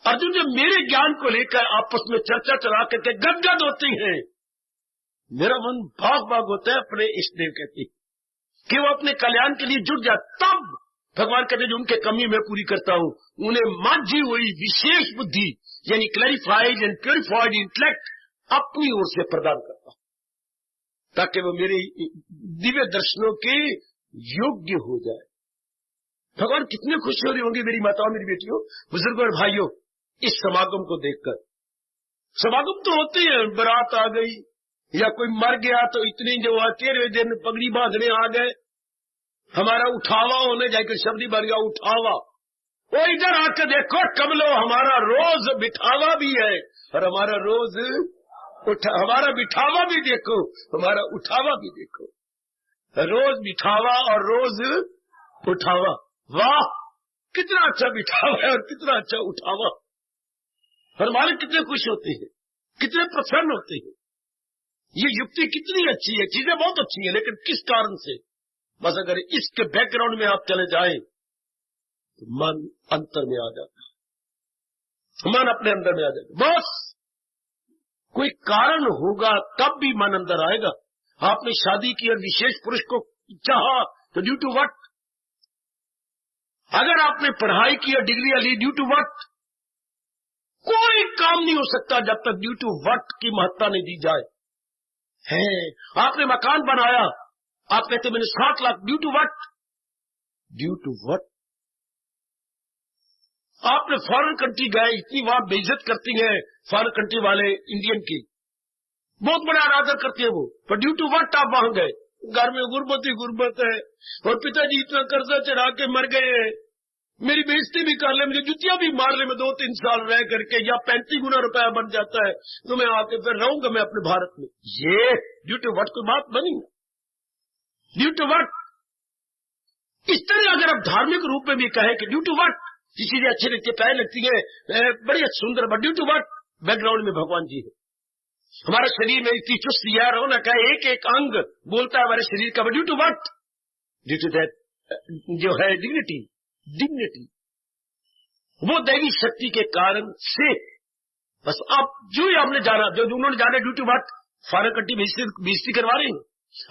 अर्जुन जो मेरे ज्ञान को लेकर आपस में चर्चा चला करके गदगद होती हैं, मेरा मन भाग भाग होता है अपने इष्ट देव कहती कि वो अपने कल्याण के लिए जुट जाए। तब भगवान कहते जो उनके कमी मैं पूरी करता हूं, उन्हें माझी हुई विशेष बुद्धि यानी क्लैरिफाइड एंड प्योरिफाइड इंटेलेक्ट अपनी ओर से प्रदान करता हूं, ताकि वो मेरे दिव्य दर्शनों के योग्य हो जाए। भगवान कितने खुश हो रहे होंगे मेरी माताओं, मेरी बेटियों, बुजुर्गों और भाइयों, इस समागम को देखकर। समागम तो होते हैं, बारात आ गई या कोई मर गया तो इतनी जो 13वें दिन पगड़ी बांधने आ गए, हमारा उठावा होने जाकर शब्द ही बन गया उठावा। वो इधर आकर देखो कमलो, हमारा रोज बिठावा भी है और हमारा रोज हमारा बिठावा भी देखो, हमारा उठावा भी देखो। रोज बिठावा और रोज उठावा। वाह, कितना अच्छा बिठावा है और कितना अच्छा उठावा। और हमारे कितने खुश होते हैं, कितने प्रसन्न होते हैं। ये युक्ति कितनी अच्छी है, चीजें बहुत अच्छी है, लेकिन किस कारण से? बस अगर इसके बैकग्राउंड में आप चले जाएं तो मन अंतर में आ जाता है, मन अपने अंदर में आ जाता है। बस कोई कारण होगा तब भी मन अंदर आएगा। आपने शादी की और विशेष पुरुष को चाहा तो ड्यू टू व्हाट? अगर आपने पढ़ाई की और डिग्री ली, ड्यू टू व्हाट? कोई काम नहीं हो सकता जब तक ड्यू टू व्हाट की महत्ता नहीं दी जाए। है, आपने मकान बनाया, आप कहते मैंने 7 lakh, due to what? Due to what? आपने फॉरेन कंट्री गए, इतनी वहां बेइज्जत करती है फॉरेन कंट्री वाले इंडियन की, बहुत बड़ा अनादर करते हैं वो, पर ड्यू टू व्हाट आप वहां गए? घर में गुर्बत ही गुर्बत है और पिताजी इतना कर्जा चढ़ा के मर गए, मेरी बेइज्जती भी कर ले, मुझे जुतियां भी मार ले, मैं 2-3 साल रह करके या 35 गुना रुपया बन जाता है तो मैं आके फिर रहूंगा मैं अपने भारत में। ये ड्यू टू व्हाट कोई बात बनी? Due to what? इस तरह अगर आप धार्मिक रूप में भी कहें कि ड्यू टू व्हाट, चीजें अच्छी लगती है, प्यारी लगती है, बड़ी सुंदर, but due to what? Background में भगवान जी है। हमारा शरीर में इतनी चुस्त यार हो ना, कहे एक एक अंग बोलता है हमारे शरीर का, due to what? Due to that जो है डिग्निटी, डिग्निटी, वो दैवी शक्ति के कारण से। बस आप जो ही आपने जाना, जो उन्होंने जाना, due to what? Foreign country बेइज्जती करवा रहे हैं।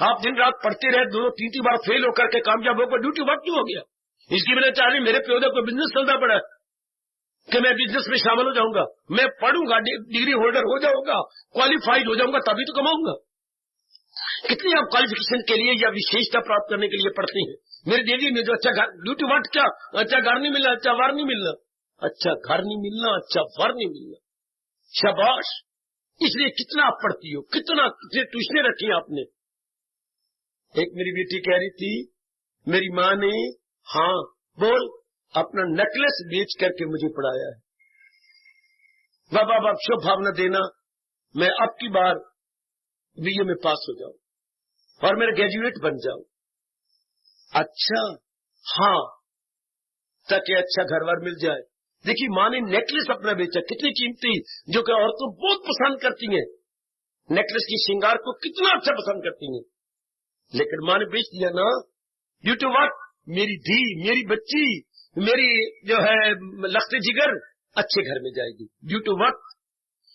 आप दिन रात पढ़ते रहे, 2-3 बार फेल होकर के कामयाब होकर, ड्यू टू व्हाट क्यों हो गया? इसकी वजह चाह रही मेरे प्योदा को बिजनेस चलना पड़ा कि मैं बिजनेस में शामिल हो जाऊंगा, मैं पढ़ूंगा, डिग्री होल्डर हो जाऊंगा, क्वालिफाइड हो जाऊंगा, तभी तो कमाऊंगा। कितनी आप क्वालिफिकेशन के लिए या विशेषता प्राप्त करने के लिए पढ़ते हैं। मेरे देवी में जो अच्छा घर, ड्यू टू व्हाट? क्या अच्छा घर नहीं मिलना, अच्छा वर नहीं मिलना, अच्छा घर नहीं मिलना, अच्छा वर नहीं मिलना, शाबाश। इसलिए कितना आप पढ़ती हो, कितने ट्यूशनें रखी आपने। एक मेरी बेटी कह रही थी, मेरी माँ ने, हाँ बोल, अपना नेकलेस बेच करके मुझे पढ़ाया है। बाबा आप शुभ भावना देना, मैं अब की बार बीए में पास हो जाऊं और मेरा ग्रेजुएट बन जाऊं। अच्छा, हाँ, ताकि अच्छा घर बार मिल जाए, देखिए माँ ने नेकलेस अपना बेचा, कितनी कीमती, जो कि औरतों बहुत पसंद करती हैं, नेकलेस की श्रृंगार को कितना अच्छा पसंद करती हैं, लेकिन माँ ने बेच दिया ना। Due to what? मेरी धी, मेरी बच्ची, मेरी जो है लख्ते जिगर अच्छे घर में जाएगी। Due to what?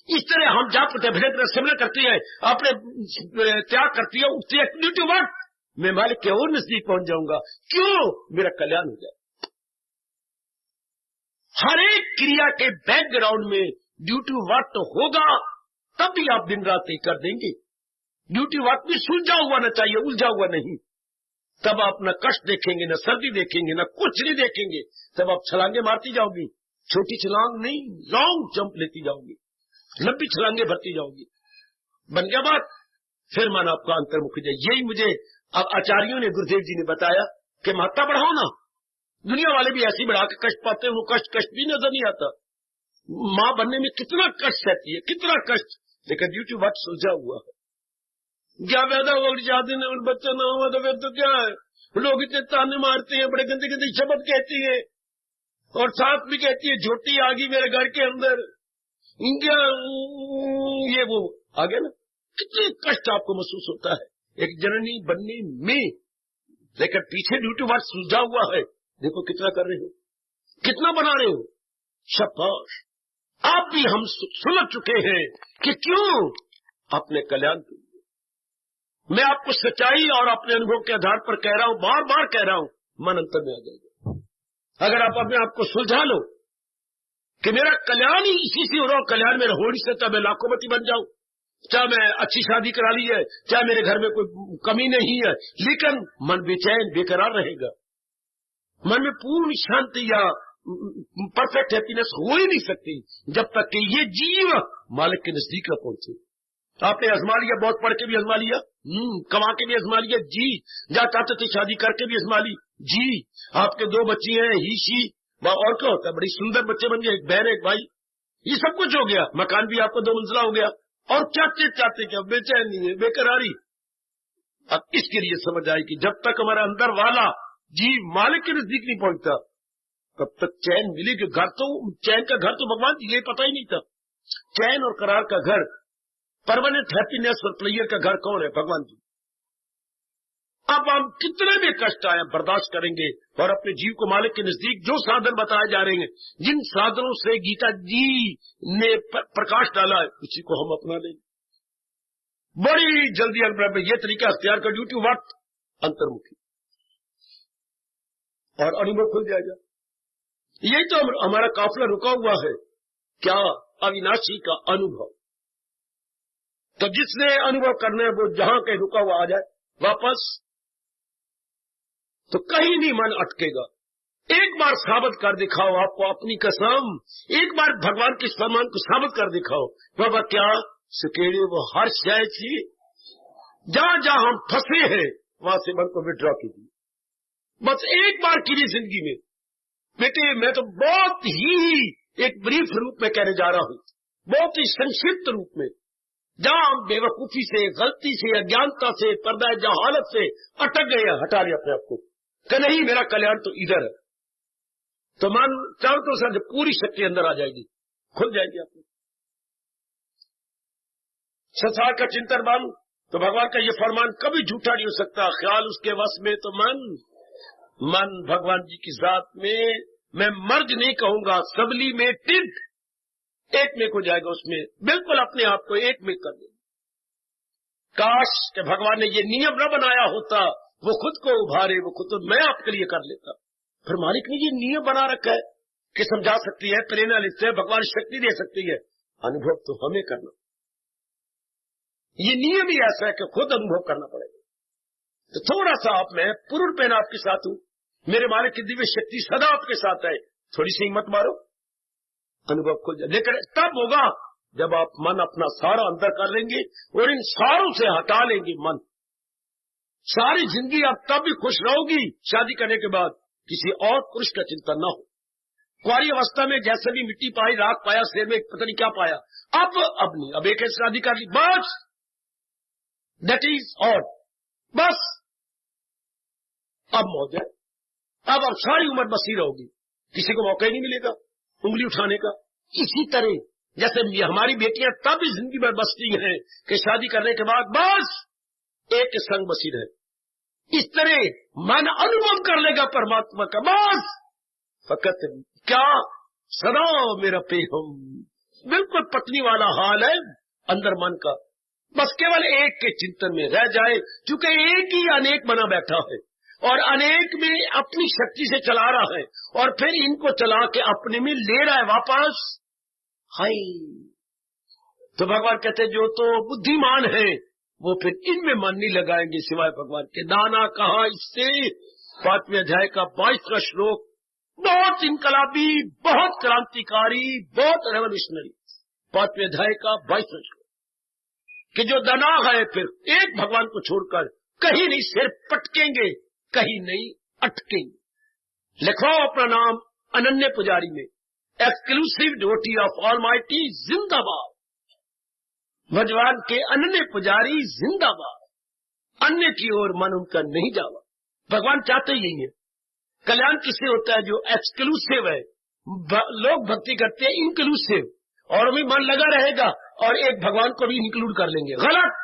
इस तरह हम जाप सिमरन करती है, अपने त्याग करती है, उठती है। Due to what? मैं मालिक के और नजदीक पहुंच जाऊंगा। क्यों? मेरा कल्याण हो जाए। हर एक क्रिया के बैकग्राउंड में ड्यू टू व्हाट तो होगा, तब भी आप दिन रात नहीं कर देंगे। ड्यू टू व्हाट भी सुलझा हुआ ना चाहिए, उलझा हुआ नहीं। तब आप न कष्ट देखेंगे, न सर्दी देखेंगे, न कुछ नहीं देखेंगे। तब आप छलांगे मारती जाओगी, छोटी छलांग नहीं, लॉन्ग जंप लेती जाओगी, लंबी छलांगे भरती जाओगी। बन गया बात? फिर मन आपका अंतर्मुख जाए। यही मुझे अब आचार्यों ने, गुरुदेव जी ने बताया कि महत्ता बढ़ाओ ना। दुनिया वाले भी ऐसी बढ़ा के कष्ट पाते हैं, वो कष्ट भी नजर नहीं आता। माँ बनने में कितना कष्ट रहती है, कितना कष्ट, लेकिन ड्यू टू व्हाट सुलझा हुआ है। क्या पैदा हुआ शादी ने बच्चा ना हुआ तो फिर तो क्या है? लोग इतने ताने मारते हैं, बड़े गंदे गंदे शब्द कहती है, और साथ भी कहती है झोटी आ गई मेरे घर के अंदर, क्या ये वो आ गया ना। कितने कष्ट आपको महसूस होता है एक जननी बनने में, लेकिन पीछे ड्यू टू व्हाट सुलझा हुआ है। देखो कितना कर रहे हो, कितना बना रहे हो। शाबाश, आप भी हम सुलझ चुके हैं कि क्यों अपने कल्याण के लिए। मैं आपको सच्चाई और अपने अनुभव के आधार पर कह रहा हूं, बार बार कह रहा हूं, मन अंतर में आ जाएगा। अगर आप अपने आप को सुलझा लो कि मेरा कल्याण ही इसी से हो रहा हो, कल्याण मेरा हो नहीं सकता, मैं लाखोपति बन जाऊं, चाहे मैं अच्छी शादी करा ली है, चाहे मेरे घर में कोई कमी नहीं है, लेकिन मन बेचैन बेकरार रहेगा। मन में पूर्ण शांति या परफेक्ट हैप्पीनेस हो ही नहीं सकती जब तक कि ये जीव मालिक के नजदीक न पहुंचे। आपने आजमा लिया, बहुत पढ़ के भी आजमा लिया, कमा के भी आजमा लिया जी, जहाँ चाहते थे शादी करके भी आजमा ली जी, आपके 2 बच्ची हैं ही शी, और क्या होता है, बड़ी सुंदर बच्चे बन गए, एक बहन एक भाई, ये सब कुछ हो गया, मकान भी आपको 2 मंजिला हो गया, और क्या चाहते क्या, बेचैनी है, बेकरारी। अब इसके लिए समझ आई कि जब तक हमारा अंदर वाला जीव मालिक के नजदीक नहीं पहुंचता तब तक चैन मिलेगी। घर तो चैन का घर तो भगवान जी ये पता ही नहीं था। चैन और करार का घर, परमानेंट हैप्पीनेस और प्लेयर का घर कौन है? भगवान जी। अब हम कितने भी कष्ट आए बर्दाश्त करेंगे और अपने जीव को मालिक के नजदीक जो साधन बताए जा रहे हैं, जिन साधनों से गीता जी ने प्रकाश डाला है, उसी को हम अपना लेंगे। बड़ी जल्दी अनुभव में यह तरीका अख्तियार कर, ड्यू टू व्हाट? अंतर्मुखी, और अनुभव खुल जाएगा। यही तो हमारा काफिला रुका हुआ है, क्या? अविनाशी का अनुभव। तो जिसने अनुभव करना है वो जहां कहीं रुका हुआ आ जाए वापस, तो कहीं नहीं मन अटकेगा। एक बार साबित कर दिखाओ आपको अपनी कसम, एक बार भगवान के फरमान को साबित कर दिखाओ। बाबा क्या सुकेड़े वो हर शय थी, जहां जहां हम फंसे हैं वहां से मन को विड्रॉ कीजिए। बस एक बार की जिंदगी में बेटे, मैं तो बहुत ही एक ब्रीफ रूप में कहने जा रहा हूं, बहुत ही संक्षिप्त रूप में, जहां हम बेवकूफी से, गलती से, अज्ञानता से, पर्दा जहालत से अटक गए, हटा लिया अपने आप को कि नहीं मेरा कल्याण तो इधर है, तो मन चारों तरफ से पूरी शक्ति अंदर आ जाएगी, खुल जाएगी आपको। संसार का चिंतन मन, तो भगवान का ये फरमान कभी झूठा नहीं हो सकता। ख्याल उसके वश में तो मन भगवान जी की जात में, मैं मर्ज नहीं कहूंगा, सबली में टिड, एक में हो जाएगा, उसमें बिल्कुल अपने आप को एक में कर दे। काश के भगवान ने ये नियम न बनाया होता, वो खुद को उभारे, वो खुद तो मैं आपके लिए कर लेता। फिर मालिक ने ये नियम बना रखा है कि समझा सकती है, प्रेरणा लेते हैं, भगवान शक्ति दे सकती है, अनुभव तो हमें करना। ये नियम ही ऐसा है कि खुद अनुभव करना पड़ेगा। तो थोड़ा सा आप, मैं पूर्ण पेन आपके साथ हूं, मेरे मालिक की दिव्य शक्ति सदा आपके साथ है, थोड़ी सी हिम्मत मारो, अनुभव खुल जाए। लेकिन तब होगा जब आप मन अपना सारा अंदर कर लेंगे और इन सारों से हटा लेंगे मन। सारी जिंदगी आप तब भी खुश रहोगी शादी करने के बाद, किसी और पुरुष का चिंतन न हो। कुंवारी अवस्था में जैसे भी मिट्टी पाई, राख पाया, शेर में पता नहीं क्या पाया, अब नहीं, अब एक शादी कर ली बस, दैट इज ऑल, बस अब मौज है। अब सारी उम्र बसी रहोगी, किसी को मौका ही नहीं मिलेगा। उंगली उठाने का। इसी तरह जैसे हमारी बेटियां तब इस जिंदगी में बसती हैं कि शादी करने के बाद बस एक के संग बसी रहे, इस तरह मन अनुभव कर लेगा परमात्मा का, बस फकत क्या सदा मेरा पेहम, बिल्कुल पत्नी वाला हाल है अंदर मन का, बस केवल एक के चिंतन में रह जाए, क्योंकि एक ही अनेक बना बैठा है और अनेक में अपनी शक्ति से चला रहा है और फिर इनको चला के अपने में ले रहा है वापस। हाय, तो भगवान कहते जो तो बुद्धिमान है वो फिर इनमें मन नहीं लगाएंगे सिवाय भगवान के। दाना कहा इससे 5वें अध्याय का 22वां श्लोक, बहुत इनकलाबी, बहुत क्रांतिकारी, बहुत रेवोल्यूशनरी, 5वें अध्याय का 22वां श्लोक, कि जो दाना है फिर एक भगवान को छोड़कर कहीं नहीं सिर पटकेंगे, कहीं नहीं अटकेंगे। लिखवाओ अपना नाम अनन्य पुजारी में, एक्सक्लूसिव डिवोटी ऑफ ऑलमाइटी जिंदाबाद, भगवान के अनन्य पुजारी जिंदाबाद, अन्य की ओर मन उनका नहीं जावा। भगवान चाहते यही है। कल्याण किससे होता है? जो एक्सक्लूसिव है। लोग भक्ति करते हैं इंक्लूसिव, और भी मन लगा रहेगा और एक भगवान को भी इंक्लूड कर लेंगे, गलत।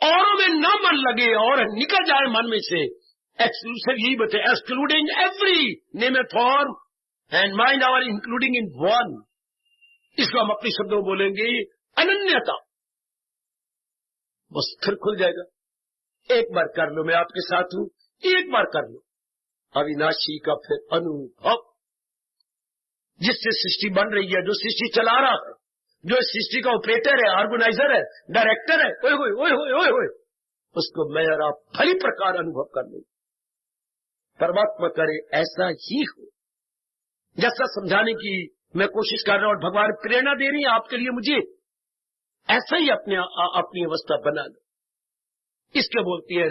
औरों में न मन लगे और निकल जाए मन में से, एक्सक्लूसिव यही बते, excluding every name a form and mind our including in one. इसको हम अपने शब्दों में बोलेंगे अनन्यता, बस फिर खुल जाएगा। एक बार कर लो, मैं आपके साथ हूं, एक बार कर लो अविनाशी का फिर अनुभव, जिससे सृष्टि बन रही है, जो सृष्टि चला रहा है, जो सृष्टि का ऑपरेटर है, ऑर्गेनाइजर है, डायरेक्टर है, ओए होए ओए होए ओए होए, उसको मैं और आप भली प्रकार अनुभव कर लें। परमात्मा करे ऐसा ही हो, जैसा समझाने की मैं कोशिश कर रहा हूं और भगवान प्रेरणा दे रही है आपके लिए, मुझे ऐसा ही अपनी अवस्था बना लो। इसके बोलती है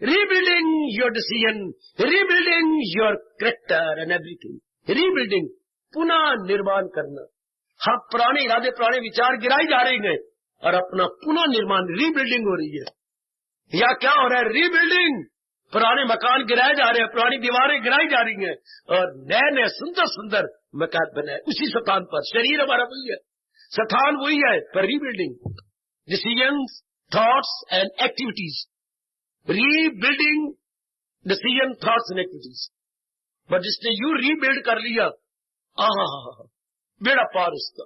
rebuilding your decision, rebuilding your character and everything, rebuilding, पुनः निर्माण करना। हम पुराने इरादे, पुराने विचार गिराए जा रहे हैं और अपना पुनः निर्माण, रीबिल्डिंग हो रही है। या क्या हो रहा है? रीबिल्डिंग, पुराने मकान गिराए जा रहे हैं, पुरानी दीवारें गिराई जा रही हैं और नए नए सुंदर सुंदर मकान बनाए उसी स्थान पर। शरीर हमारा वही है, स्थान वही है, पर rebuilding, decisions, thoughts and activities, rebuilding decision, thoughts and activities. But जिसने यू रीबिल्ड कर लिया, बेड़ा पार उसका,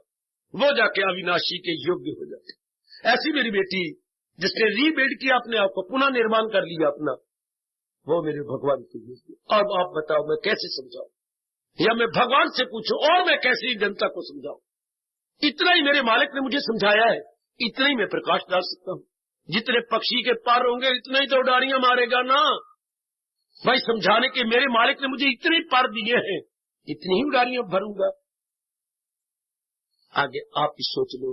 वो जाके अविनाशी के योग्य हो जाते। ऐसी मेरी बेटी जिसने रीबिल्ड किया अपने आप को, पुनः निर्माण कर लिया अपना, वो मेरे भगवान के योग्य। अब आप बताओ मैं कैसे समझाऊं, या मैं भगवान से पूछूं और मैं कैसे जनता को समझाऊं? इतना ही मेरे मालिक ने मुझे समझाया है, इतना ही मैं प्रकाश डाल सकता हूं। जितने पक्षी के पर होंगे इतना ही तो उड़ारियां मारेगा ना भाई। समझाने के मेरे मालिक ने मुझे इतने पर दिए हैं, इतनी ही उड़ारियां भरूंगा। आगे आप ही सोच लो,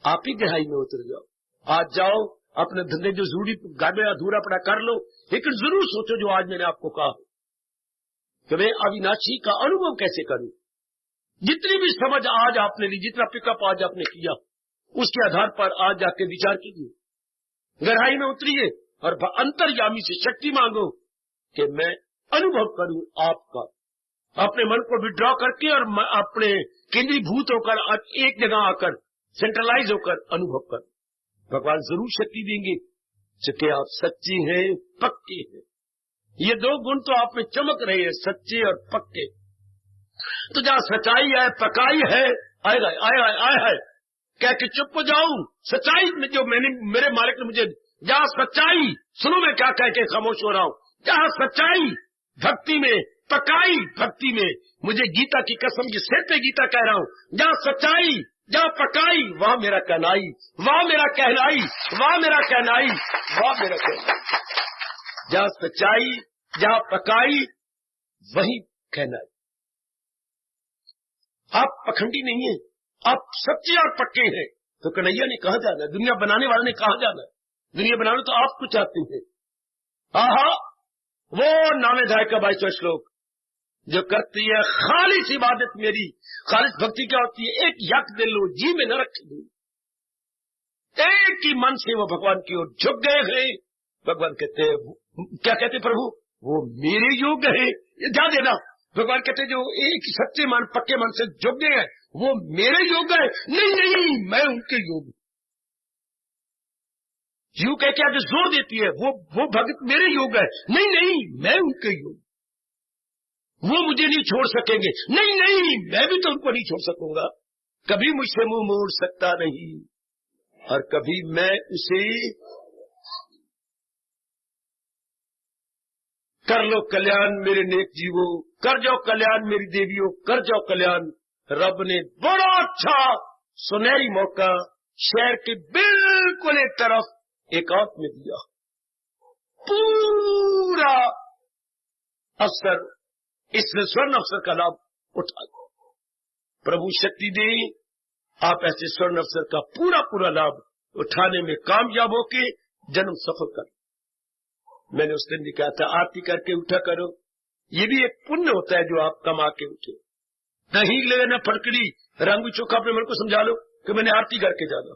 आप ही गहराई में उतर जाओ। आज जाओ अपने धंधे जो जरूरी घर में अधूरा पड़ा कर लो, लेकिन जरूर सोचो जो आज मैंने आपको कहा कि मैं अविनाशी का अनुभव कैसे करूं। जितनी भी समझ आज आपने ली, जितना पिकअप आज आपने किया, उसके आधार पर आज जाके विचार कीजिए, गहराई में उतरिए और अंतर्यामी से शक्ति मांगो कि मैं अनुभव करूं आपका। अपने मन को विड्रॉ करके और अपने केंद्रीभूत होकर एक जगह आकर सेंट्रलाइज होकर अनुभव कर। भगवान जरूर शक्ति देंगे, क्योंकि आप सच्चे हैं, पक्के हैं। ये दो गुण तो आप में चमक रहे हैं, सच्चे और पक्के। तो जहां सच्चाई है, पकाई है, आए कह के चुप हो जाऊं। सच्चाई में जो मेरे मालिक ने मुझे, जहां सच्चाई, सुनो मैं क्या कह के खामोश हो रहा हूं, जहां सच्चाई भक्ति में, पकाई भक्ति में, मुझे गीता की कसम के सिर पे गीता कह रहा हूं, जहां सच्चाई, जहां पकाई, वहां मेरा कहनाई, वहां मेरा कहनाई, वहां मेरा कहनाई, वहां मेरा कहनाई। जहां सच्चाई, जहां पकाई, वही कहनाई। आप पखंडी नहीं है, आप सच्चे और पक्के हैं। तो कन्हैया ने कहा जाना, दुनिया बनाने वाले ने कहा जाना, दुनिया बनाने तो आप कुछ चाहते हैं। वो 9वें अध्याय का 22वां श्लोक, जो करती है खालिस इबादत मेरी। खालिस भक्ति क्या होती है? एक यक दिल लो, जी में न रख दो, एक ही मन से वो भगवान की ओर झुक गए हैं। भगवान कहते हैं, क्या कहते प्रभु? वो मेरे योग्य है, ये जा देना, भगवान कहते जो एक सच्चे मन पक्के मन से जुड़ गए हैं वो मेरे योग है। नहीं, मैं उनके योग। जीव कह के आज जोर देती है वो भगत मेरे योग है। नहीं, मैं उनके योग। वो मुझे नहीं छोड़ सकेंगे। नहीं, मैं भी तो उनको नहीं छोड़ सकूंगा। कभी मुझसे मुंह मोड़ सकता नहीं और कभी मैं उसे कर लो कल्याण मेरे नेक जीवो, कर जाओ कल्याण मेरी देवियों, कर जाओ कल्याण। रब ने बड़ा अच्छा सुनहरी मौका शहर के बिल्कुल एक तरफ एकांत में दिया। पूरा अवसर, इस स्वर्ण अवसर का लाभ उठा लो। प्रभु शक्ति दे आप ऐसे स्वर्ण अवसर का पूरा लाभ उठाने में कामयाब होके जन्म सफल कर। मैंने उस दिन भी कहा था आरती करके उठा करो, ये भी एक पुण्य होता है जो आप कमा के उठे। नहीं लेना फटकड़ी रंग चोखा अपने मन को समझा लो कि मैंने आरती करके जाना।